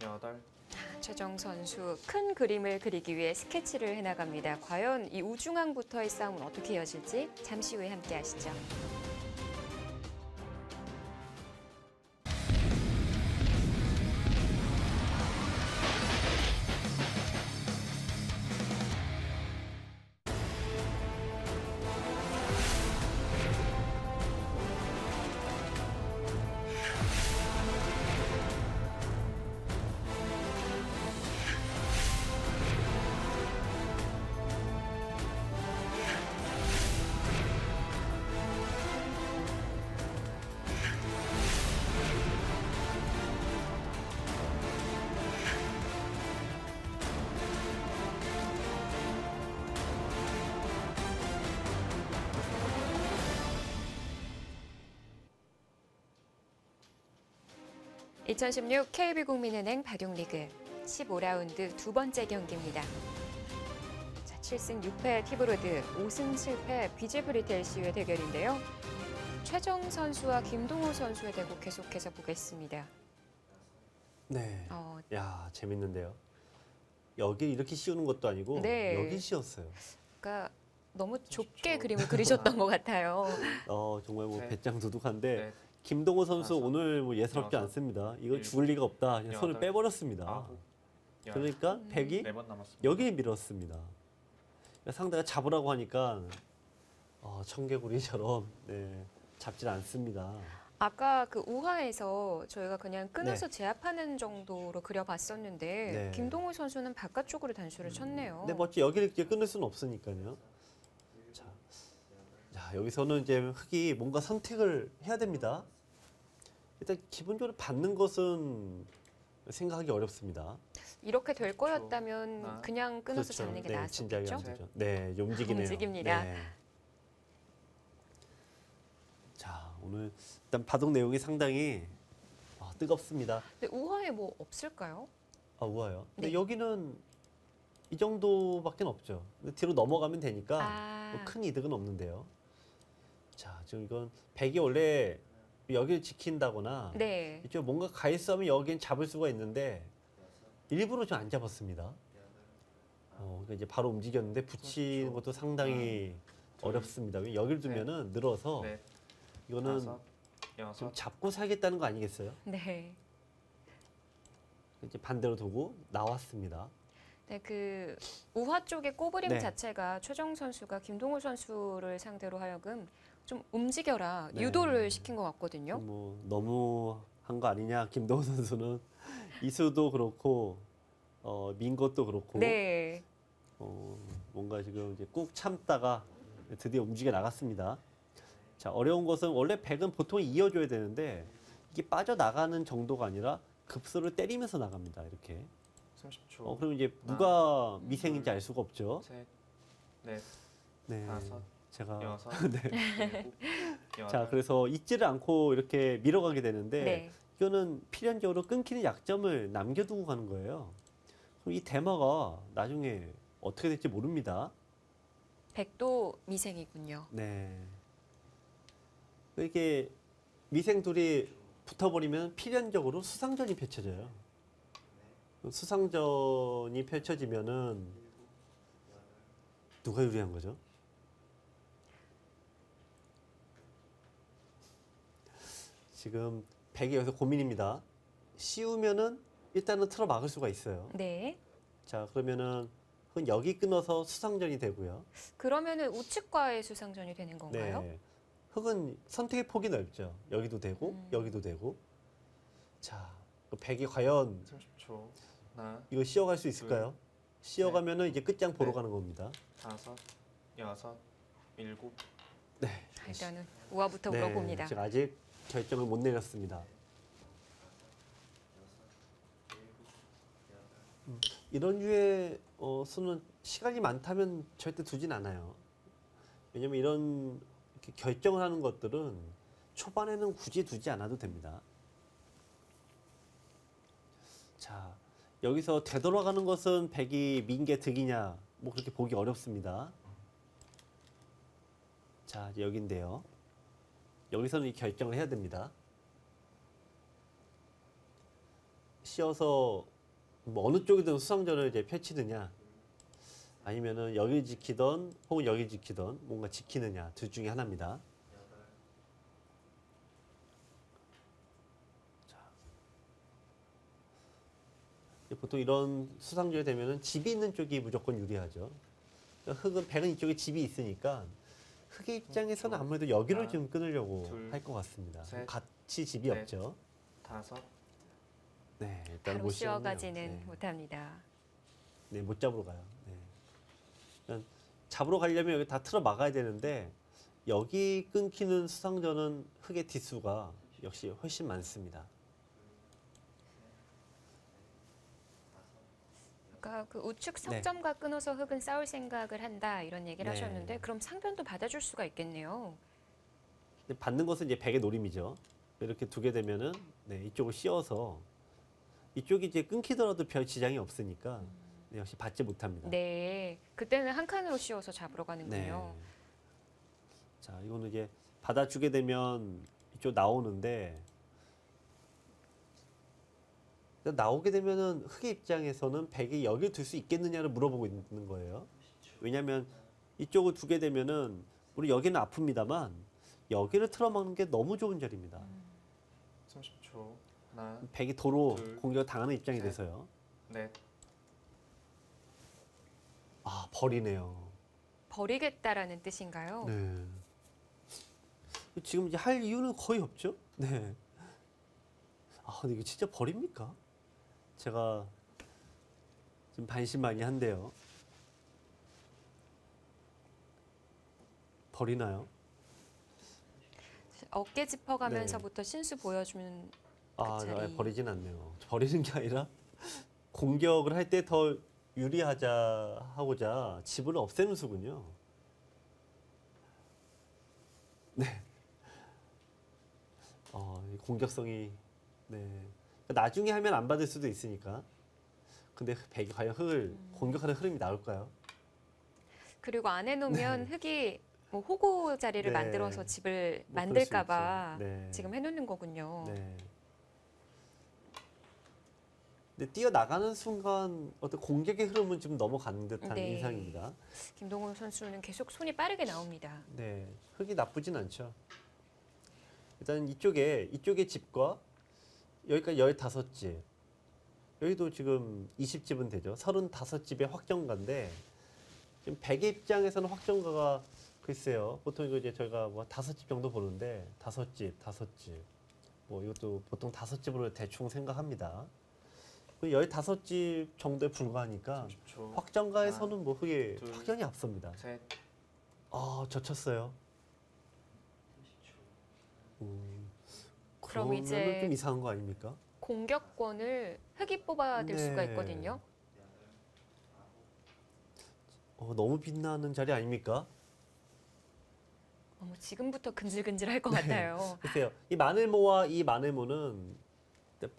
여덟. 최정 선수 큰 그림을 그리기 위해 스케치를 해나갑니다. 과연 이 우중앙부터의 싸움은 어떻게 이어질지 잠시 후에 함께 하시죠. (2016) KB국민은행 바둑리그 15라운드 두 번째 경기입니다. 자, 7승 6패 티브로드, 5승 7패 비지브리텔시의 대결인데요. 최정 선수와 김동호 선수의 대국 계속해서 보겠습니다. 네. 어, 야 재밌는데요. 여기 이렇게 씌우는 것도 아니고 네. 여기 씌웠어요. 그러니까 너무 좁게 30초. 그림을 그리셨던 것 같아요. 정말 뭐 셋, 배짱 두둑한데 넷, 김동호 선수 다섯, 오늘 뭐 예사롭지 여섯, 않습니다. 이거 일곱, 죽을 리가 없다. 그냥 손을 여덟, 빼버렸습니다. 아홉, 열. 그러니까 백이 4번 남았습니다. 여기에 밀었습니다. 그러니까 상대가 잡으라고 하니까 청개구리처럼 잡질 않습니다. 아까 그 우하에서 저희가 그냥 끊어서 네. 제압하는 정도로 그려봤었는데 네. 김동호 선수는 바깥쪽으로 단수를 쳤네요. 근데 뭐 여기를 이렇게 끊을 수는 없으니까요. 자, 여기서는 이제 흑이 뭔가 선택을 해야 됩니다. 일단 기본적으로 받는 것은 생각하기 어렵습니다. 이렇게 될 거였다면 하나. 그냥 끊어서 그렇죠. 잡는 게 네, 진작에 나았었겠죠? 안 되죠. 네, 이제 움직이네요. 움직입니다. 네. 자, 오늘 일단 바둑 내용이 상당히 뜨겁습니다. 근데 우화에 뭐 없을까요? 우아요. 근데 네. 여기는 이 정도밖에 없죠. 근데 뒤로 넘어가면 되니까 아, 뭐큰 이득은 없는데요. 자, 지금 이건 백이 원래 여기를 지킨다거나 네. 이쪽 뭔가 가 있으면 여기는 잡을 수가 있는데 일부러 좀 안 잡았습니다. 그러니까 이제 바로 움직였는데 붙이는 것도 상당히 어렵습니다. 왜 여기를 두면은 늘어서 넷, 이거는 다섯, 좀 여섯, 잡고 살겠다는 거 아니겠어요? 네. 이제 반대로 두고 나왔습니다. 네, 그 우화 쪽의 꼬부림 네. 자체가 최정 선수가 김동호 선수를 상대로 하여금 좀 움직여라 네. 유도를 시킨 것 같거든요. 뭐 너무 한 거 아니냐? 김동훈 선수는 이수도 그렇고 민 것도 그렇고 네. 뭔가 지금 이제 꾹 참다가 드디어 움직여 나갔습니다. 자, 어려운 것은 원래 백은 보통 이어줘야 되는데 이게 빠져 나가는 정도가 아니라 급소를 때리면서 나갑니다. 이렇게. 30초. 그럼 이제 누가 미생인지 알 수가 없죠. 셋, 넷, 네. 다섯, 제가 여섯, 네. 일곱, 자, 여덟, 그래서 잊지를 않고 이렇게 밀어가게 되는데 네. 이거는 필연적으로 끊기는 약점을 남겨두고 가는 거예요. 그럼 이 대마가 나중에 어떻게 될지 모릅니다. 백도 미생이군요. 네. 이렇게 미생 둘이 붙어버리면 필연적으로 수상전이 펼쳐져요. 수상전이 펼쳐지면은 누가 유리한 거죠? 지금 백이 여기서 고민입니다. 씌우면은 일단은 틀어 막을 수가 있어요. 네. 자, 그러면은 그건 여기 끊어서 수상전이 되고요. 그러면은 우측과의 수상전이 되는 건가요? 네. 흑은 선택의 폭이 넓죠. 여기도 되고 음. 여기도 되고. 자, 그 백이 과연 30초. 하나, 이거 씌어갈 수 있을까요? 씌어가면은 이제 끝장 보러 넷. 가는 겁니다. 다섯, 여섯, 일곱, 네. 일단은 우화부터 물어봅니다. 지금 아직 결정을 못 내렸습니다. 이런 류의 수는 시간이 많다면 절대 두진 않아요. 왜냐면 이런 이렇게 결정을 하는 것들은 초반에는 굳이 두지 않아도 됩니다. 자, 여기서 되돌아가는 것은 백이 민계 득이냐 뭐 그렇게 보기 어렵습니다. 자, 이제 여기인데요. 여기서는 이 결정을 해야 됩니다. 씌어서 뭐 어느 쪽이든 수상전을 이제 펼치느냐 아니면은 여기 지키던 혹은 여기 지키던 뭔가 지키느냐 둘 중에 하나입니다. 자, 보통 이런 수상전이 되면은 집이 있는 쪽이 무조건 유리하죠. 흑은 백은 이쪽에 집이 있으니까 흑의 입장에서는 아무래도 여기를 하나, 좀 끊으려고 둘, 할 것 같습니다. 셋, 같이 집이 넷, 없죠. 다섯, 네, 일단 바로 못 씌웠네요. 씌어가지는 네. 못합니다. 네, 못 잡으러 가요. 네. 일단 잡으러 가려면 여기 다 틀어 막아야 되는데 여기 끊기는 수상전은 흑의 뒷수가 역시 훨씬 많습니다. 그러니까 그 우측 석점과 끊어서 흑은 싸울 생각을 한다 이런 얘기를 네. 하셨는데 그럼 상변도 받아줄 수가 있겠네요. 근데 받는 것은 이제 백의 노림이죠. 이렇게 두게 되면은 이쪽을 씌워서 이쪽이 이제 끊기더라도 별 지장이 없으니까 역시 받지 못합니다. 네, 그때는 한 칸으로 씌워서 잡으러 가는군요. 자, 이거는 이제 받아주게 되면 이쪽 나오는데 나오게 되면은 흑의 입장에서는 백이 여기를 둘 수 있겠느냐를 물어보고 있는 거예요. 왜냐하면 이쪽을 두게 되면은 우리 여기는 아픕니다만 여기를 틀어막는 게 너무 좋은 자리입니다. 30초. 하나, 백이 도로 둘, 공격을 당하는 입장이 셋. 돼서요. 넷, 아, 버리네요. 버리겠다라는 뜻인가요? 네. 지금 이제 할 이유는 거의 없죠. 네. 아, 근데 이거 진짜 버립니까? 제가 좀 반신반의한데요. 버리나요? 어깨 짚어가면서부터 신수 보여주는 아, 그 자리. 버리진 않네요. 버리는 게 아니라 공격을 할 때 더 유리하자 하고자 집을 없애는 수군요. 네. 이 공격성이 네. 나중에 하면 안 받을 수도 있으니까. 근데 백이 과연 흙을 공격하는 흐름이 나올까요? 그리고 안 해놓으면 흙이 뭐 호구 자리를 네. 만들어서 집을 뭐 그럴 수 만들까봐 있죠. 네. 지금 해놓는 거군요. 네. 근데 뛰어나가는 순간 어떤 공격의 흐름은 좀 넘어가는 듯한 네. 인상입니다. 김동훈 선수는 계속 손이 빠르게 나옵니다. 네, 흙이 나쁘진 않죠. 일단 이쪽의 집과 여기까지 15집. 여기도 지금 20집은 되죠. 35집의 확정가인데 지금 100의 입장에서는 확정가가 글쎄요. 보통 이거 이제 저희가 뭐 5집 정도 보는데 5집. 뭐 이것도 보통 5집으로 대충 생각합니다. 15집 정도에 불과하니까 30초. 확정가에서는 뭐 흙이 둘, 확연히 앞섭니다. 셋. 젖혔어요. 그럼 그러면은 이제 좀 이상한 거 아닙니까? 공격권을 흙이 뽑아낼 수가 네. 있거든요. 너무 빛나는 자리 아닙니까? 지금부터 근질근질할 것 네. 같아요. 글쎄요. 이 마늘모와 이 마늘모는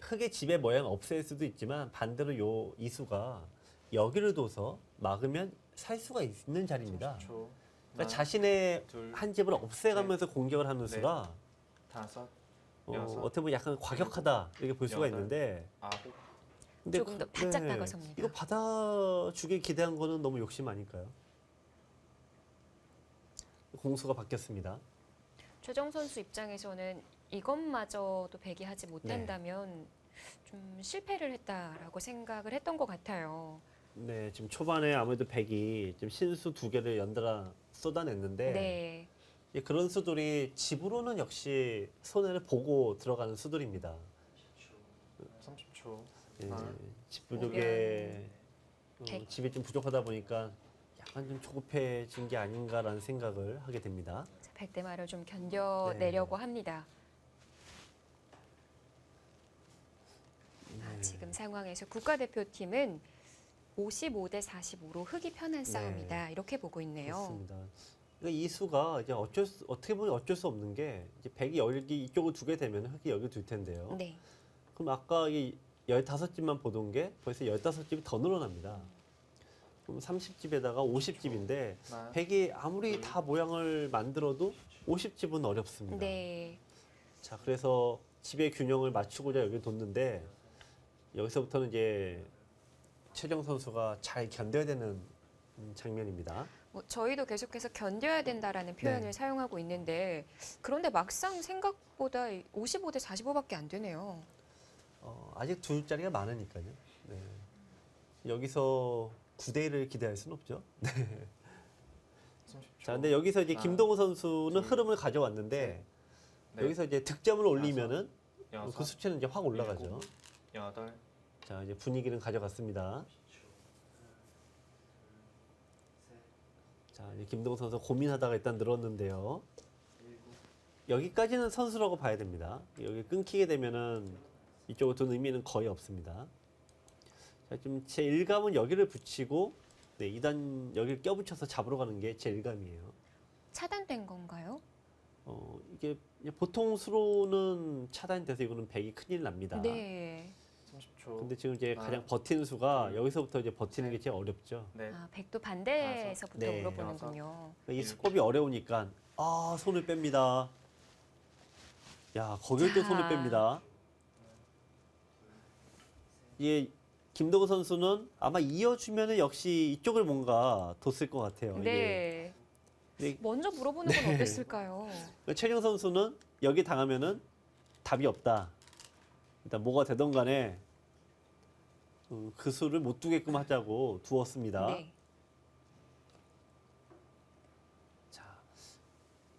흙의 집의 모양 없앨 수도 있지만 반대로 요 이수가 여기를 둬서 막으면 살 수가 있는 자리입니다. 30초. 그러니까 자신의 둘, 한 집을 없애가면서 공격을 하는 수가 다섯, 여섯, 어떻게 보면 약간 과격하다 이렇게 볼 수가 여덟, 있는데 아홉. 근데 조금 더 바짝 다가섭니다. 이거 받아주길 기대한 거는 너무 욕심 아닐까요? 공수가 바뀌었습니다. 최정 선수 입장에서는 이것마저도 배기하지 못한다면 좀 실패를 했다라고 생각을 했던 것 같아요. 네, 지금 초반에 아무래도 백이 좀 신수 2개를 연달아 쏟아냈는데 네. 그런 수들이 집으로는 역시 손해를 보고 들어가는 수들입니다. 30초. 예, 하나, 집 부족에 백. 집이 좀 부족하다 보니까 약간 좀 조급해진 게 아닌가라는 생각을 하게 됩니다. 100대 말을 좀 견뎌내려고 합니다. 네. 지금 상황에서 국가대표팀은 55대 45로 흙이 편한 싸움이다. 이렇게 보고 있네요. 그렇습니다. 그러니까 이 수가 이제 어떻게 보면 어쩔 수 없는 게 이제 백이 여기 이쪽을 두게 되면 흙이 여기 둘 텐데요. 네. 그럼 아까 이 15집만 보던 게 벌써 15집이 더 늘어납니다. 그럼 30집에다가 50집인데 하나, 백이 아무리 다 모양을 만들어도 50집은 어렵습니다. 네. 자, 그래서 집의 균형을 맞추고자 여기 뒀는데 여기서부터는 이제 최정 선수가 잘 견뎌야 되는 장면입니다. 저희도 계속해서 견뎌야 된다라는 표현을 네. 사용하고 있는데 그런데 막상 생각보다 55대 45밖에 안 되네요. 아직 둘 자리가 많으니까요. 네. 여기서 9대1을 기대할 수는 없죠. 30초. 자, 근데 여기서 이제 하나, 김동우 선수는 둘, 흐름을 가져왔는데 넷, 여기서 이제 득점을 올리면은 여섯, 그 수치는 이제 확 올라가죠. 일곱, 여덟, 자, 이제 분위기는 가져갔습니다. 자, 이제 김동우 선수 고민하다가 일단 늘었는데요. 여기까지는 선수라고 봐야 됩니다. 여기 끊기게 되면은 이쪽으로 둔 의미는 거의 없습니다. 자, 지금 제 1감은 여기를 붙이고 네, 2단 여기를 껴붙여서 잡으러 가는 게 제 1감이에요. 차단된 건가요? 이게 보통 수로는 차단돼서 이거는 백이 큰일 납니다. 네. 30초. 근데 지금 이제 하나, 가장 버티는 수가 둘, 여기서부터 이제 버티는 게 셋, 제일 어렵죠. 넷, 백도 반대에서부터 네. 물어보는군요. 이 수법이 어려우니까 손을 뺍니다. 야, 거길 또 자. 손을 뺍니다. 이 김동우 선수는 아마 이어주면은 역시 이쪽을 뭔가 뒀을 것 같아요. 네. 이게 먼저 물어보는 건 네. 어땠을까요? 최정 선수는 여기 당하면은 답이 없다. 일단 뭐가 되던 간에 그 수를 못 두게끔 하자고 두었습니다. 네. 자,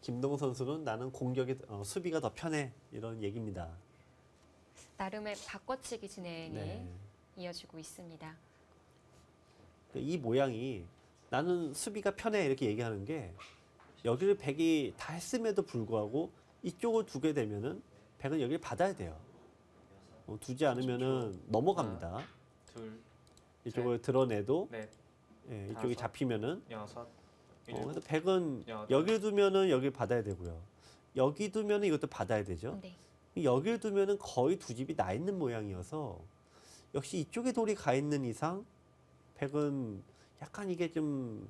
김동우 선수는 나는 공격이 수비가 더 편해 이런 얘기입니다. 나름의 바꿔치기 진행이 네. 이어지고 있습니다. 이 모양이 나는 수비가 편해 이렇게 얘기하는 게 여기를 백이 다 했음에도 불구하고 이쪽을 두게 되면은 백은 여기를 받아야 돼요. 두지 않으면은 넘어갑니다. 둘, 이쪽을 드러내도 넷, 예, 이쪽이 다섯, 잡히면은 여섯, 그래서 일곱, 100은 여덟. 여기 두면은 여기 받아야 되고요. 여기 두면은 이것도 받아야 되죠. 네. 여기를 두면은 거의 두 집이 나 있는 모양이어서 역시 이쪽에 돌이 가 있는 이상 100은 약간 이게 좀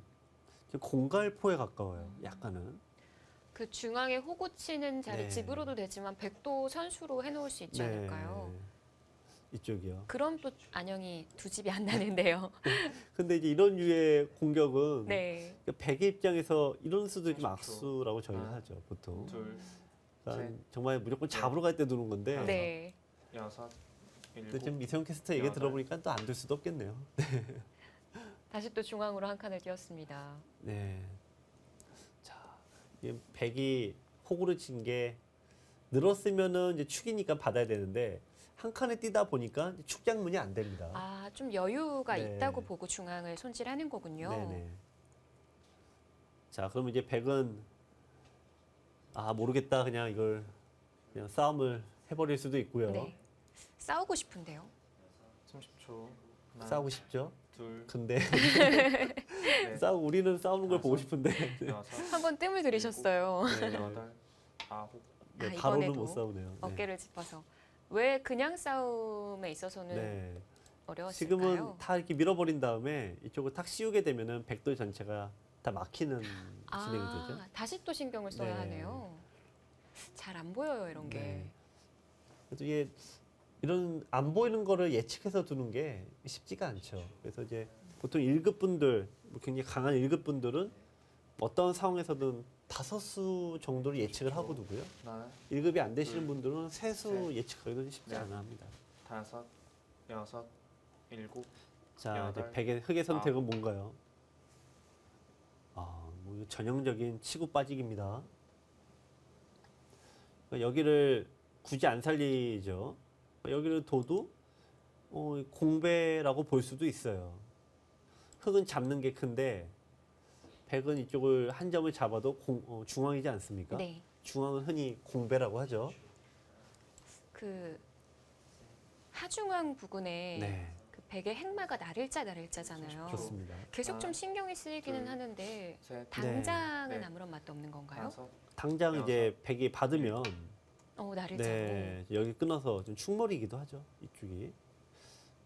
공갈포에 가까워요. 약간은. 그 중앙에 호구 치는 자리 네. 집으로도 되지만 백도 선수로 해놓을 수 있지 않을까요? 이쪽이요. 그럼 또 안영이 두 집이 안 나는데요. 근데 이제 이런 류의 공격은 네. 백의 입장에서 이런 수도 좀 30초. 악수라고 저희는 하나, 하죠 보통. 둘, 그러니까 셋, 정말 무조건 잡으러 갈 때 두는 건데. 네. 여섯, 근데 일곱, 지금 이세훈 캐스터 얘기 여덟. 들어보니까 또 안 될 수도 없겠네요. 다시 또 중앙으로 한 칸을 띄웠습니다. 네. 자, 이 백이 호구를 친 게 늘었으면은 이제 축이니까 받아야 되는데 한 칸에 뛰다 보니까 이제 축장문이 안 됩니다. 아, 좀 여유가 네. 있다고 보고 중앙을 손질하는 거군요. 네네. 자, 그러면 이제 백은 모르겠다 그냥 이걸 그냥 싸움을 해버릴 수도 있고요. 네. 싸우고 싶은데요. 30초. 하나, 싸우고 싶죠. 둘, 근데 넷, 우리는 싸우는 걸 보고 다섯. 싶은데 여섯, 한번 뜸을 들이셨어요. 네. 여덟, 아홉, 네, 아, 바로는 이번에도 못 싸우네요. 네. 어깨를 짚어서. 왜 그냥 싸움에 있어서는 네. 어려웠을까요? 지금은 다 이렇게 밀어버린 다음에 이쪽을 탁 씌우게 되면은 백돌 전체가 다 막히는 진행이 되죠. 다시 또 신경을 써야 네. 하네요. 잘 안 보여요, 이런 게. 네. 그래서 이게 이런 안 보이는 거를 예측해서 두는 게 쉽지가 않죠. 그래서 이제 보통 1급 분들, 뭐 굉장히 강한 1급 분들은 어떤 상황에서든 5수 정도를 예측을 하고 두고요. 하나, 1급이 안 되시는 둘, 분들은 3수 셋, 예측하기도 쉽지 넷. 않아 합니다. 다섯, 여섯, 일곱, 자, 이제 여덟, 백의 흑의 선택은 뭔가요? 뭐 이거 전형적인 치고 빠지기입니다. 그러니까 여기를 굳이 안 살리죠. 여기를 둬도 공배라고 볼 수도 있어요. 흑은 잡는 게 큰데 백은 이쪽을 한 점을 잡아도 중앙이지 않습니까? 네. 중앙은 흔히 공배라고 하죠. 그 하중앙 부근에 네, 그 백의 행마가 나를자잖아요. 그렇습니다. 계속 좀 신경이 쓰이기는 둘, 하는데 셋, 당장은 네. 아무런 맛도 없는 건가요? 다섯, 당장 이제 백이 받으면 나를자고. 네, 여기 끊어서 좀 충몰이기도 하죠. 이쪽이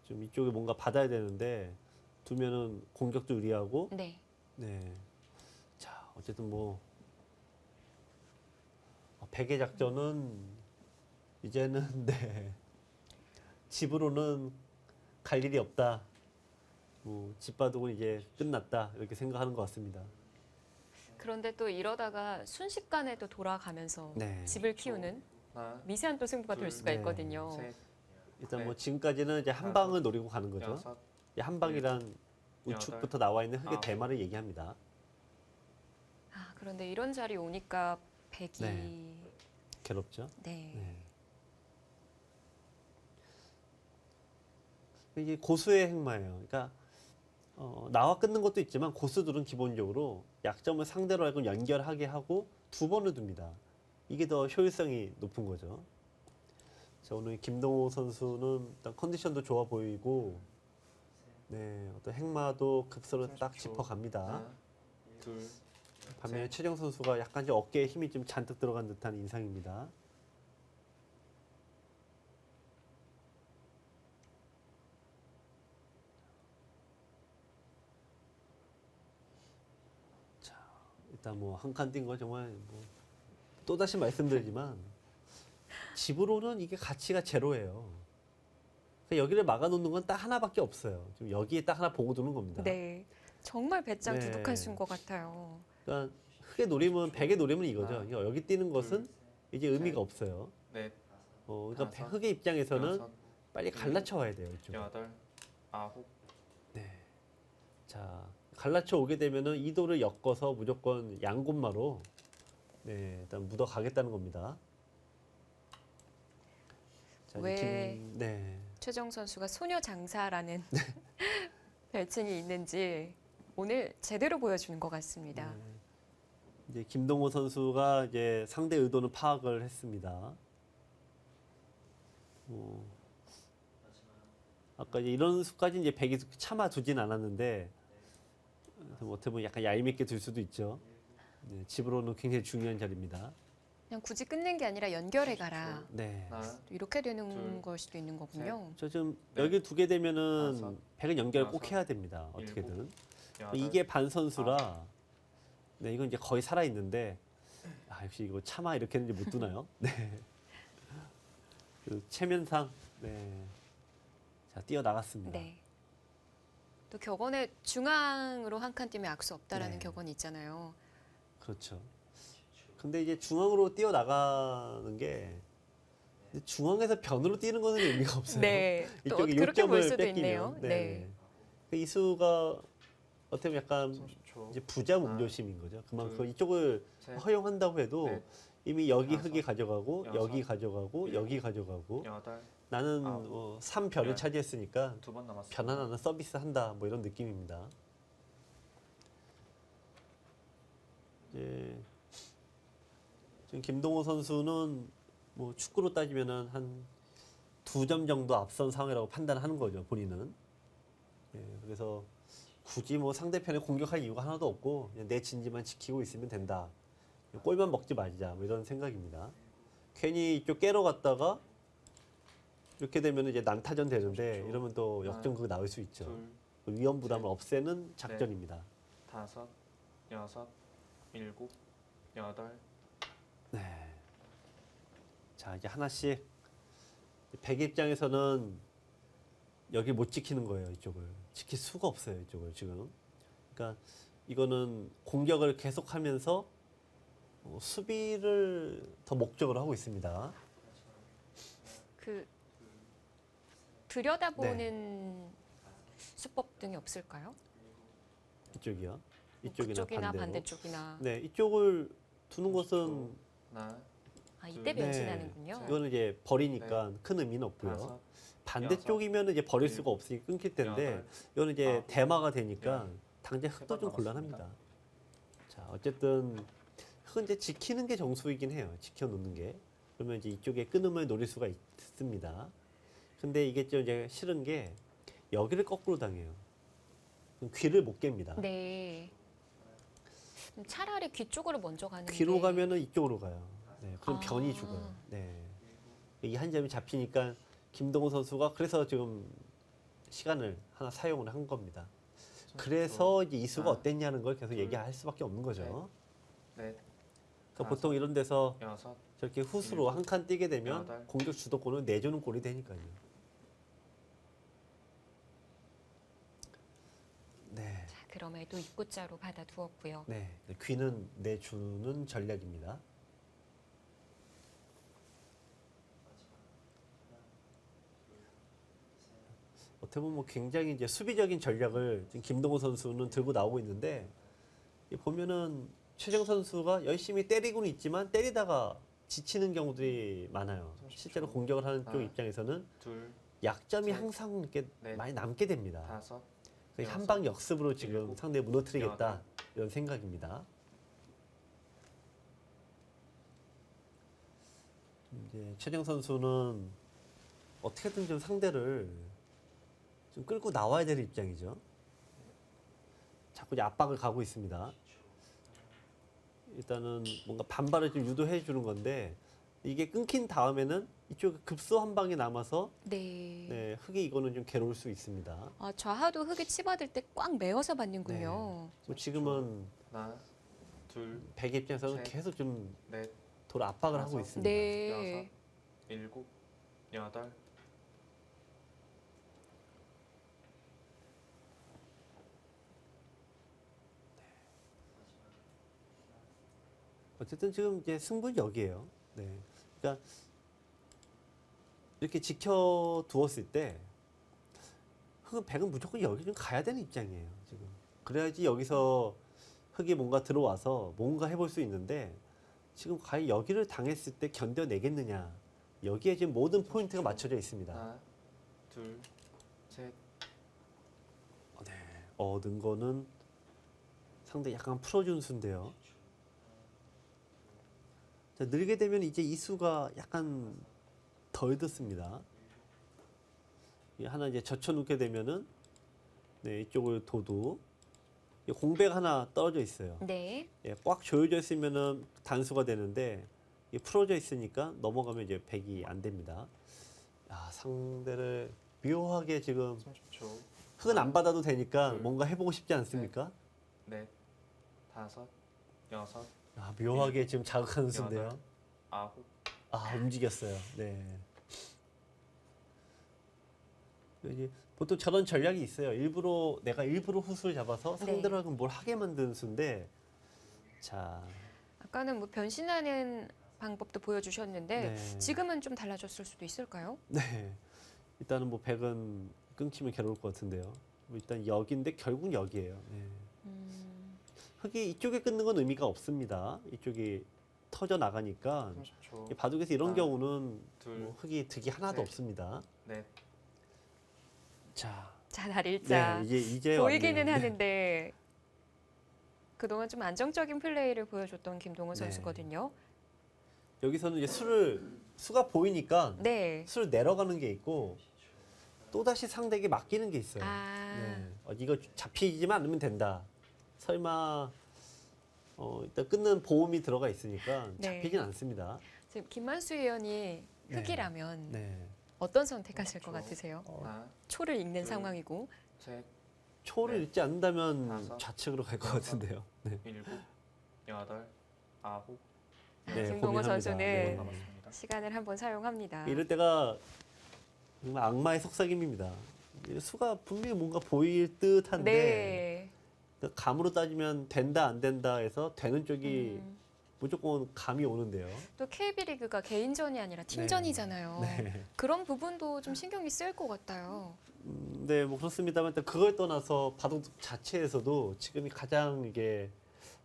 좀 이쪽에 뭔가 받아야 되는데 두면은 공격도 유리하고 네. 네. 자, 어쨌든 뭐 백의 작전은 이제는 네. 집으로는 갈 일이 없다. 뭐 집바둑은 이제 끝났다. 이렇게 생각하는 것 같습니다. 그런데 또 이러다가 순식간에 또 돌아가면서 네. 집을 키우는 하나, 미세한 또 승부가 될 둘, 수가 네. 있거든요. 셋, 일단 네. 뭐 지금까지는 이제 한 다섯, 방을 노리고 가는 거죠. 여섯, 이 한 방이란 우측부터 나와 있는 흑의 아홉. 대마를 얘기합니다. 그런데 이런 자리 오니까 백이 네. 괴롭죠. 네. 네. 이게 고수의 행마예요. 그러니까 나와 끊는 것도 있지만 고수들은 기본적으로 약점을 상대로 하고 연결하게 하고 두 번을 둡니다. 이게 더 효율성이 높은 거죠. 자, 오늘 김동호 선수는 일단 컨디션도 좋아 보이고, 네, 어떤 행마도 급소를 딱 30초. 짚어갑니다. 하나, 둘, 반면에 셋. 최정 선수가 약간 좀 어깨에 힘이 좀 잔뜩 들어간 듯한 인상입니다. 자, 일단 뭐 한 칸 뛴 거 정말 뭐 또다시 말씀드리지만 집으로는 이게 가치가 제로예요. 그러니까 여기를 막아놓는 건 딱 하나밖에 없어요. 지금 여기에 딱 하나 보고 두는 겁니다. 네. 정말 배짱 네. 두둑한 수인 것 같아요. 그러니까 흑의 노림은 백의 노림은 이거죠. 하나, 그러니까 여기 뛰는 것은 이제 의미가 셋. 없어요. 넷, 그러니까 다섯, 흑의 입장에서는 여섯, 빨리 갈라쳐 와야 돼요. 이쪽. 여덟, 아홉, 네. 자, 갈라쳐 오게 되면은 이 돌을 엮어서 무조건 양곤마로 네, 일단 묻어 가겠다는 겁니다. 자, 이제 왜 네. 최정 선수가 소녀 장사라는 별칭이 있는지 오늘 제대로 보여주는 것 같습니다. 네. 이제 김동호 선수가 이제 상대 의도는 파악을 했습니다. 아까 이제 이런 수까지 이제 백이 참아두진 않았는데 뭐 어떻게 보면 약간 얄밉게 둘 수도 있죠. 네, 집으로는 굉장히 중요한 자리입니다. 그냥 굳이 끝낸 게 아니라 연결해 가라. 네. 하나, 이렇게 되는 둘, 걸 수도 있는 거군요. 저 지금 네. 여기 두게 되면은 다섯, 백은 연결 꼭 여섯, 해야 됩니다. 어떻게든. 일곱, 여덟, 이게 반선수라 네, 이건 이제 거의 살아 있는데 아, 역시 이거 차마 이렇게는 이제 못 두나요? 네. 그 체면상 네. 자, 뛰어 나갔습니다. 네. 또 격언에 중앙으로 한 칸 뛰면 악수 없다라는 네. 격언이 있잖아요. 그렇죠. 근데 이제 중앙으로 뛰어 나가는 게 근데 중앙에서 변으로 뛰는 거는 의미가 없어요. 네. 또 이쪽에 그렇게 볼 요점을 수도 뺏기면. 있네요. 네. 그 이수가 어떻게 보면 약간 30초. 이제 부자 문조심인 거죠. 그만큼 둘, 이쪽을 셋, 허용한다고 해도 넷, 이미 여기 다섯, 흙이 가져가고 여섯, 여기 가져가고 일곱, 여기 가져가고 여덟, 나는 아홉, 3변을 열. 차지했으니까 2번 남았습니다. 변 하나는 서비스 한다 뭐 이런 느낌입니다. 이제 지금 김동호 선수는 뭐 축구로 따지면은 한 2점 정도 앞선 상황이라고 판단하는 거죠, 본인은. 예, 그래서 굳이 뭐 상대편을 공격할 이유가 하나도 없고 그냥 내 진지만 지키고 있으면 된다. 골만 먹지 말자 뭐 이런 생각입니다. 괜히 이쪽 깨러 갔다가 이렇게 되면 이제 난타전 되는데 그렇죠. 이러면 또 역전극 나올 수 있죠. 둘, 그 위험 부담을 없애는 작전입니다. 다섯, 여섯, 일곱, 여덟, 네. 자 이제 하나씩 백 입장에서는 여기 못 지키는 거예요. 이쪽을 지킬 수가 없어요. 이쪽을 지금. 그러니까 이거는 공격을 계속하면서 수비를 더 목적으로 하고 있습니다. 그 들여다보는 수법 등이 없을까요? 이쪽이요. 뭐 이쪽이나 그쪽이나 반대로. 반대쪽이나. 네, 이쪽을 두는 것은 하나, 아, 이때 네. 변신하는군요. 이거는 이제 버리니까 큰 의미는 없고요. 다섯, 반대쪽이면 이제 버릴 수가 없으니 끊길 텐데 여덟, 이거는 이제 아홉, 대마가 되니까 열. 당장 흙도 좀 세번 곤란합니다. 자, 어쨌든 흙은 이제 지키는 게 정수이긴 해요. 지켜놓는 게. 그러면 이제 이쪽에 끊음을 노릴 수가 있습니다. 근데 이게 좀 이제 싫은 게 여기를 거꾸로 당해요. 그럼 귀를 못 깹니다. 네. 그럼 차라리 귀 쪽으로 먼저 가는 귀로 게 가면은 이쪽으로 가요. 네, 그럼 아. 변이 죽어요. 네. 이 한 점이 잡히니까 김동호 선수가 그래서 지금 시간을 하나 사용을 한 겁니다. 그래서 이제 이수가 하나, 어땠냐는 걸 계속 둘, 얘기할 수밖에 없는 거죠. 넷, 그러니까 보통 이런 데서 여섯, 저렇게 후수로 한 칸 뛰게 되면 여덟. 공격 주도권을 내주는 꼴이 되니까요. 네, 자, 그럼에도 입구자로 받아두었고요. 네, 귀는 내주는 전략입니다. 어떻게 보면 뭐 굉장히 이제 수비적인 전략을 지금 김동호 선수는 들고 나오고 있는데 이 보면은 최정 선수가 열심히 때리고는 있지만 때리다가 지치는 경우들이 많아요. 실제로 공격을 하는 쪽 하나, 입장에서는 둘, 약점이 셋, 항상 이렇게 넷, 많이 남게 됩니다. 다섯, 그래서 한방 역습으로 지금 일곱, 상대 무너뜨리겠다 여덟. 이런 생각입니다. 이제 최정 선수는 어떻게든 좀 상대를 좀 끌고 나와야 될 입장이죠. 자꾸 이제 압박을 가고 있습니다. 일단은 뭔가 반발을 좀 유도해 주는 건데 이게 끊긴 다음에는 이쪽에 급소 한 방이 남아서 네. 네, 흙이 이거는 좀 괴로울 수 있습니다. 아, 좌하도 흙에 치받을 때 꽉 메어서 받는군요. 뭐 지금은 하나, 둘, 백 입장에서는 셋, 계속 좀 넷, 돌아 압박을 하고 다섯. 있습니다. 네. 여섯, 일곱, 여덟, 어쨌든 지금 이제 승부는 여기에요. 네. 그러니까 이렇게 지켜 두었을 때 흙은 백은 무조건 여기 좀 가야 되는 입장이에요. 지금 그래야지 여기서 흙이 뭔가 들어와서 뭔가 해볼 수 있는데 지금 과연 여기를 당했을 때 견뎌내겠느냐 여기에 지금 모든 포인트가 맞춰져 있습니다. 하나, 둘, 셋, 네. 얻은 거는 상대 약간 풀어준 수인데요. 자, 늘게 되면 이제 이 수가 약간 덜 듣습니다. 이 하나 이제 젖혀놓게 되면은 네, 이쪽을 둬도 이 공백 하나 떨어져 있어요. 네. 예, 꽉 조여져 있으면은 단수가 되는데 이 풀어져 있으니까 넘어가면 이제 백이 안 됩니다. 야, 상대를 묘하게 지금 30초. 흙은 안 받아도 되니까 둘, 뭔가 해보고 싶지 않습니까? 넷, 다섯, 여섯, 아, 묘하게 지금 자극하는 수인데요. 여덟. 아홉. 아, 움직였어요. 네. 이제 보통 저런 전략이 있어요. 내가 일부러 후수를 잡아서 네. 상대방은 뭘 하게 만드는 수인데, 자, 아까는 뭐 변신하는 방법도 보여주셨는데 네. 지금은 좀 달라졌을 수도 있을까요? 네. 일단은 뭐 백은 끊기면 괴로울 것 같은데요. 뭐 일단 여기인데 결국 여기예요. 네. 흙이 이쪽에 끊는 건 의미가 없습니다. 이쪽이 터져 나가니까 30초. 바둑에서 이런 하나, 경우는 둘, 뭐 흙이 득이 하나도 셋. 없습니다. 넷. 자, 자, 날일자. 네, 이제 보이기는 왔네요. 네. 하는데 그동안 좀 안정적인 플레이를 보여줬던 김동호 네. 선수거든요. 여기서는 이제 수가 보이니까 네. 수를 내려가는 게 있고 또 다시 상대에게 맡기는 게 있어요. 아, 네. 이거 잡히지만 않으면 된다. 설마 일단 끊는 보험이 들어가 있으니까 네. 잡히진 않습니다. 지금 김만수 의원이 흑이라면 네. 어떤 선택하실 것 그렇죠. 같으세요? 하나, 초를 읽는 둘, 상황이고. 셋, 초를 네. 읽지 않는다면 다섯, 좌측으로 갈 것 여섯. 같은데요. 네. 일곱, 여덟, 아홉. 네, 네, 김동호 고민합니다. 선수는 네. 남았습니다. 시간을 한번 사용합니다. 이럴 때가 정말 악마의 속삭임입니다. 이 수가 분명히 뭔가 보일 듯한데 네. 그 감으로 따지면 된다 안 된다 해서 되는 쪽이 음, 무조건 감이 오는데요. 또 KB리그가 개인전이 아니라 팀전이잖아요. 네. 그런 부분도 좀 신경이 쓰일 것 같아요. 네, 뭐 그렇습니다만 일단 그걸 떠나서 바둑 자체에서도 지금이 가장 이게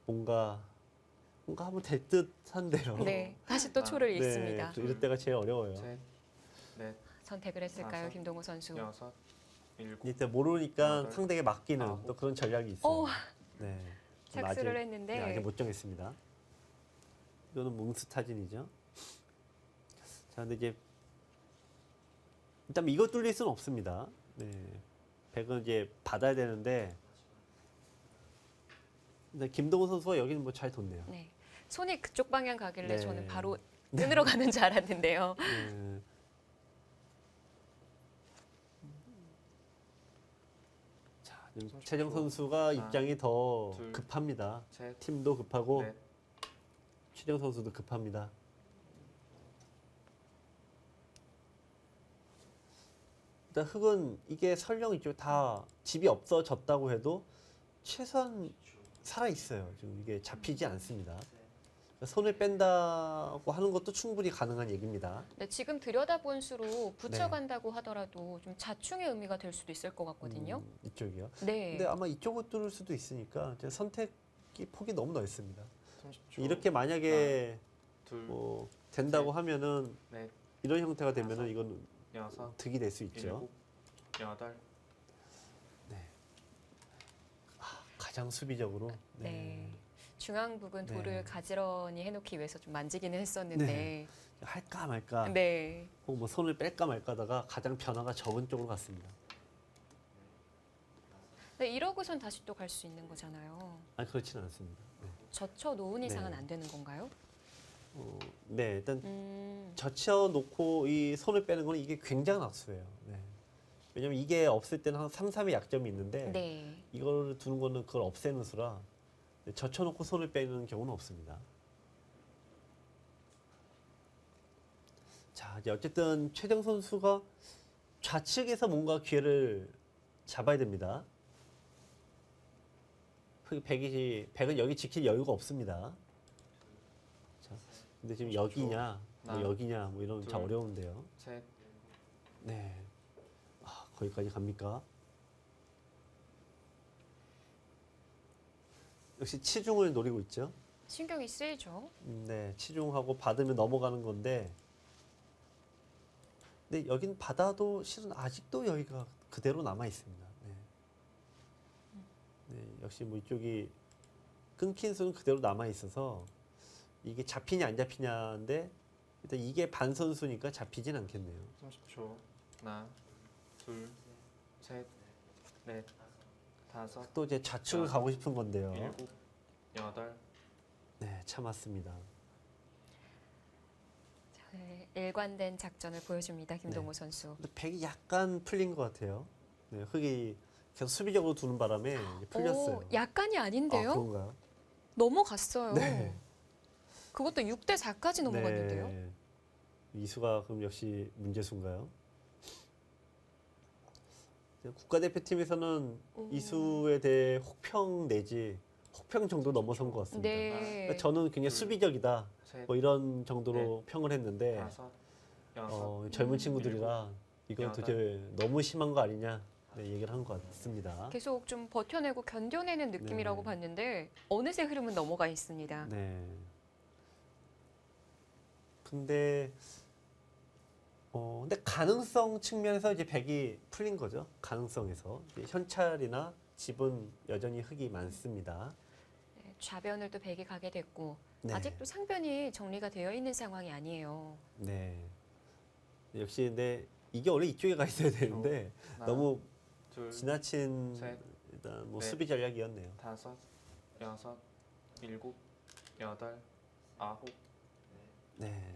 뭔가 하면 될 듯한데요. 네, 다시 또 초를 네, 읽습니다. 또 이럴 때가 제일 어려워요. 셋, 넷, 선택을 했을까요, 다섯, 김동호 선수? 여섯, 일곱. 일단 모르니까 여덟, 상대에게 맡기는 아홉. 또 그런 전략이 있어요. 오, 네. 착수를 아직, 했는데. 네, 아직 못 정했습니다. 이거는 뭉스타진이죠. 자, 근데 이제 일단 이거 뚫릴 수는 없습니다. 네. 백은 이제 받아야 되는데 근데 김동호 선수가 여기는 뭐 잘 뒀네요. 네, 손이 그쪽 방향 가길래 네. 저는 바로 끊으러 가는 줄 알았는데요. 네. 자, 지금 최정 선수가 입장이 더 둘, 급합니다. 셋, 팀도 급하고 넷, 최정 선수도 급합니다. 일단 흙은 이게 설령 이쪽 다 집이 없어졌다고 해도 최소한 살아 있어요. 지금 이게 잡히지 않습니다. 손을 뺀다고 하는 것도 충분히 가능한 얘기입니다. 네, 지금 들여다본 수로 붙여간다고 하더라도 좀 자충의 의미가 될 수도 있을 것 같거든요. 이쪽이요. 네. 근데 아마 이쪽을 뚫을 수도 있으니까 이제 선택이 폭이 너무 넓습니다. 30초. 이렇게 만약에 둘, 뭐 된다고 셋. 하면은 넷, 이런 형태가 되면은 다섯. 이건 여섯, 득이 될 수 있죠. 일곱, 여덟. 가장 수비적으로. 네. 중앙북은 네. 돌을 가지런히 해놓기 위해서 좀 만지기는 했었는데. 할까 말까. 네. 혹은 뭐 손을 뺄까 말까다가 가장 변화가 적은 쪽으로 갔습니다. 네, 이러고선 다시 또 갈 수 있는 거잖아요. 아니 그렇지는 않습니다. 네. 젖혀 놓은 이상은 네. 안 되는 건가요? 네, 일단 음, 젖혀 놓고 이 손을 빼는 건 이게 굉장한 악수예요. 네. 왜냐면 이게 없을 때는 한 3, 3의 약점이 있는데 네. 이걸 두는 거는 그걸 없애는 수라 젖혀 놓고 손을 빼는 경우는 없습니다. 자, 이제 어쨌든 최정 선수가 좌측에서 뭔가 기회를 잡아야 됩니다. 백은 여기 지킬 여유가 없습니다. 자, 근데 지금 여기냐, 뭐 하나, 여기냐, 뭐 이러면 참 둘. 어려운데요. 셋, 네. 아, 거기까지 갑니까? 역시 치중을 노리고 있죠. 신경이 쓰이죠. 네, 치중하고 받으면 넘어가는 건데, 근데 여긴 받아도 실은 아직도 여기가 그대로 남아 있습니다. 네. 네, 역시 뭐 이쪽이 끊긴 수는 그대로 남아 있어서 이게 잡히냐 안 잡히냐인데 일단 이게 반선수니까 잡히진 않겠네요. 30초. 하나, 둘, 셋, 넷, 다섯, 또 이제 좌측을 가고 싶은 건데요. 일곱, 여덟, 네, 참았습니다. 네, 일관된 작전을 보여줍니다. 김동호 네. 선수. 근데 백이 약간 풀린 것 같아요. 네, 흙이 계속 수비적으로 두는 바람에 이제 풀렸어요. 오, 약간이 아닌데요? 아, 그런가요? 넘어갔어요. 네. 그것도 6대 4까지 넘어갔는데요. 네. 이수가 그럼 역시 문제수인가요? 국가대표팀에서는 이수에 대해 혹평 내지 혹평 정도 넘어선 것 같습니다. 네. 그러니까 저는 굉장히 수비적이다 셋, 뭐 이런 정도로 평을 했는데 다섯, 여섯, 젊은 친구들이라 이건 여덟. 도대체 너무 심한 거 아니냐 네, 얘기를 한 것 같습니다. 계속 좀 버텨내고 견뎌내는 느낌이라고 네. 봤는데 어느새 흐름은 넘어가 있습니다. 네. 근데 가능성 측면에서 이제 백이 풀린 거죠. 가능성에서 이제 현찰이나 집은 여전히 흙이 많습니다. 네, 좌변을 또 백이 가게 됐고 네. 아직도 상변이 정리가 되어 있는 상황이 아니에요. 네. 역시 근데 이게 원래 이쪽에 가 있어야 되는데 하나, 너무 둘, 지나친 셋, 일단 뭐 넷. 수비 전략이었네요. 다섯, 여섯, 일곱, 여덟, 아홉, 네.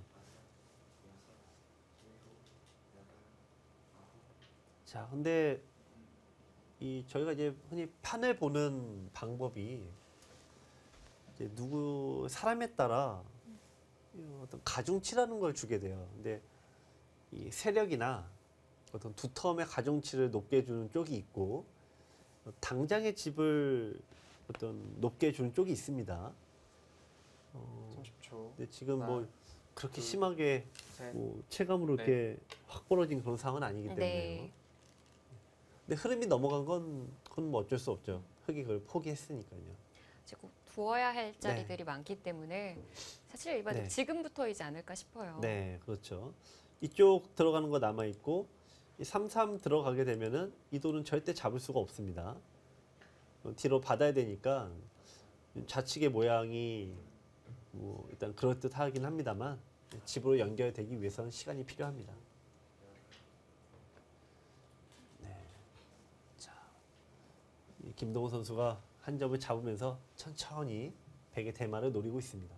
자, 근데 이 저희가 이제 흔히 판을 보는 방법이 이제 누구 사람에 따라 이 어떤 가중치라는 걸 주게 돼요. 근데 이 세력이나 어떤 두텀의 가중치를 높게 주는 쪽이 있고 당장의 집을 어떤 높게 주는 쪽이 있습니다. 30초, 근데 지금 뭐 하나, 그렇게 둘, 심하게 셋, 뭐 체감으로 네. 이렇게 확 벌어진 그런 상황은 아니기 때문에요. 네. 근데 흐름이 넘어간 그건 뭐 어쩔 수 없죠. 흙이 그걸 포기했으니까요. 지금 두어야 할 자리들이 많기 때문에 사실 일반적으로 네. 지금부터이지 않을까 싶어요. 네, 그렇죠. 이쪽 들어가는 거 남아 있고 이 3-3 들어가게 되면은 이 돌은 절대 잡을 수가 없습니다. 뒤로 받아야 되니까 좌측의 모양이 뭐 일단 그럴듯하긴 합니다만 집으로 연결되기 위해서는 시간이 필요합니다. 네. 자, 이 김동호 선수가 한 점을 잡으면서 천천히 백의 대마를 노리고 있습니다.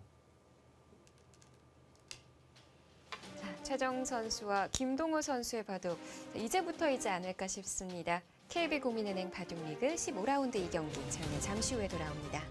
자, 최정 선수와 김동호 선수의 바둑 이제부터이지 않을까 싶습니다. KB국민은행 바둑리그 15라운드 2경기 저희는 잠시 후에 돌아옵니다.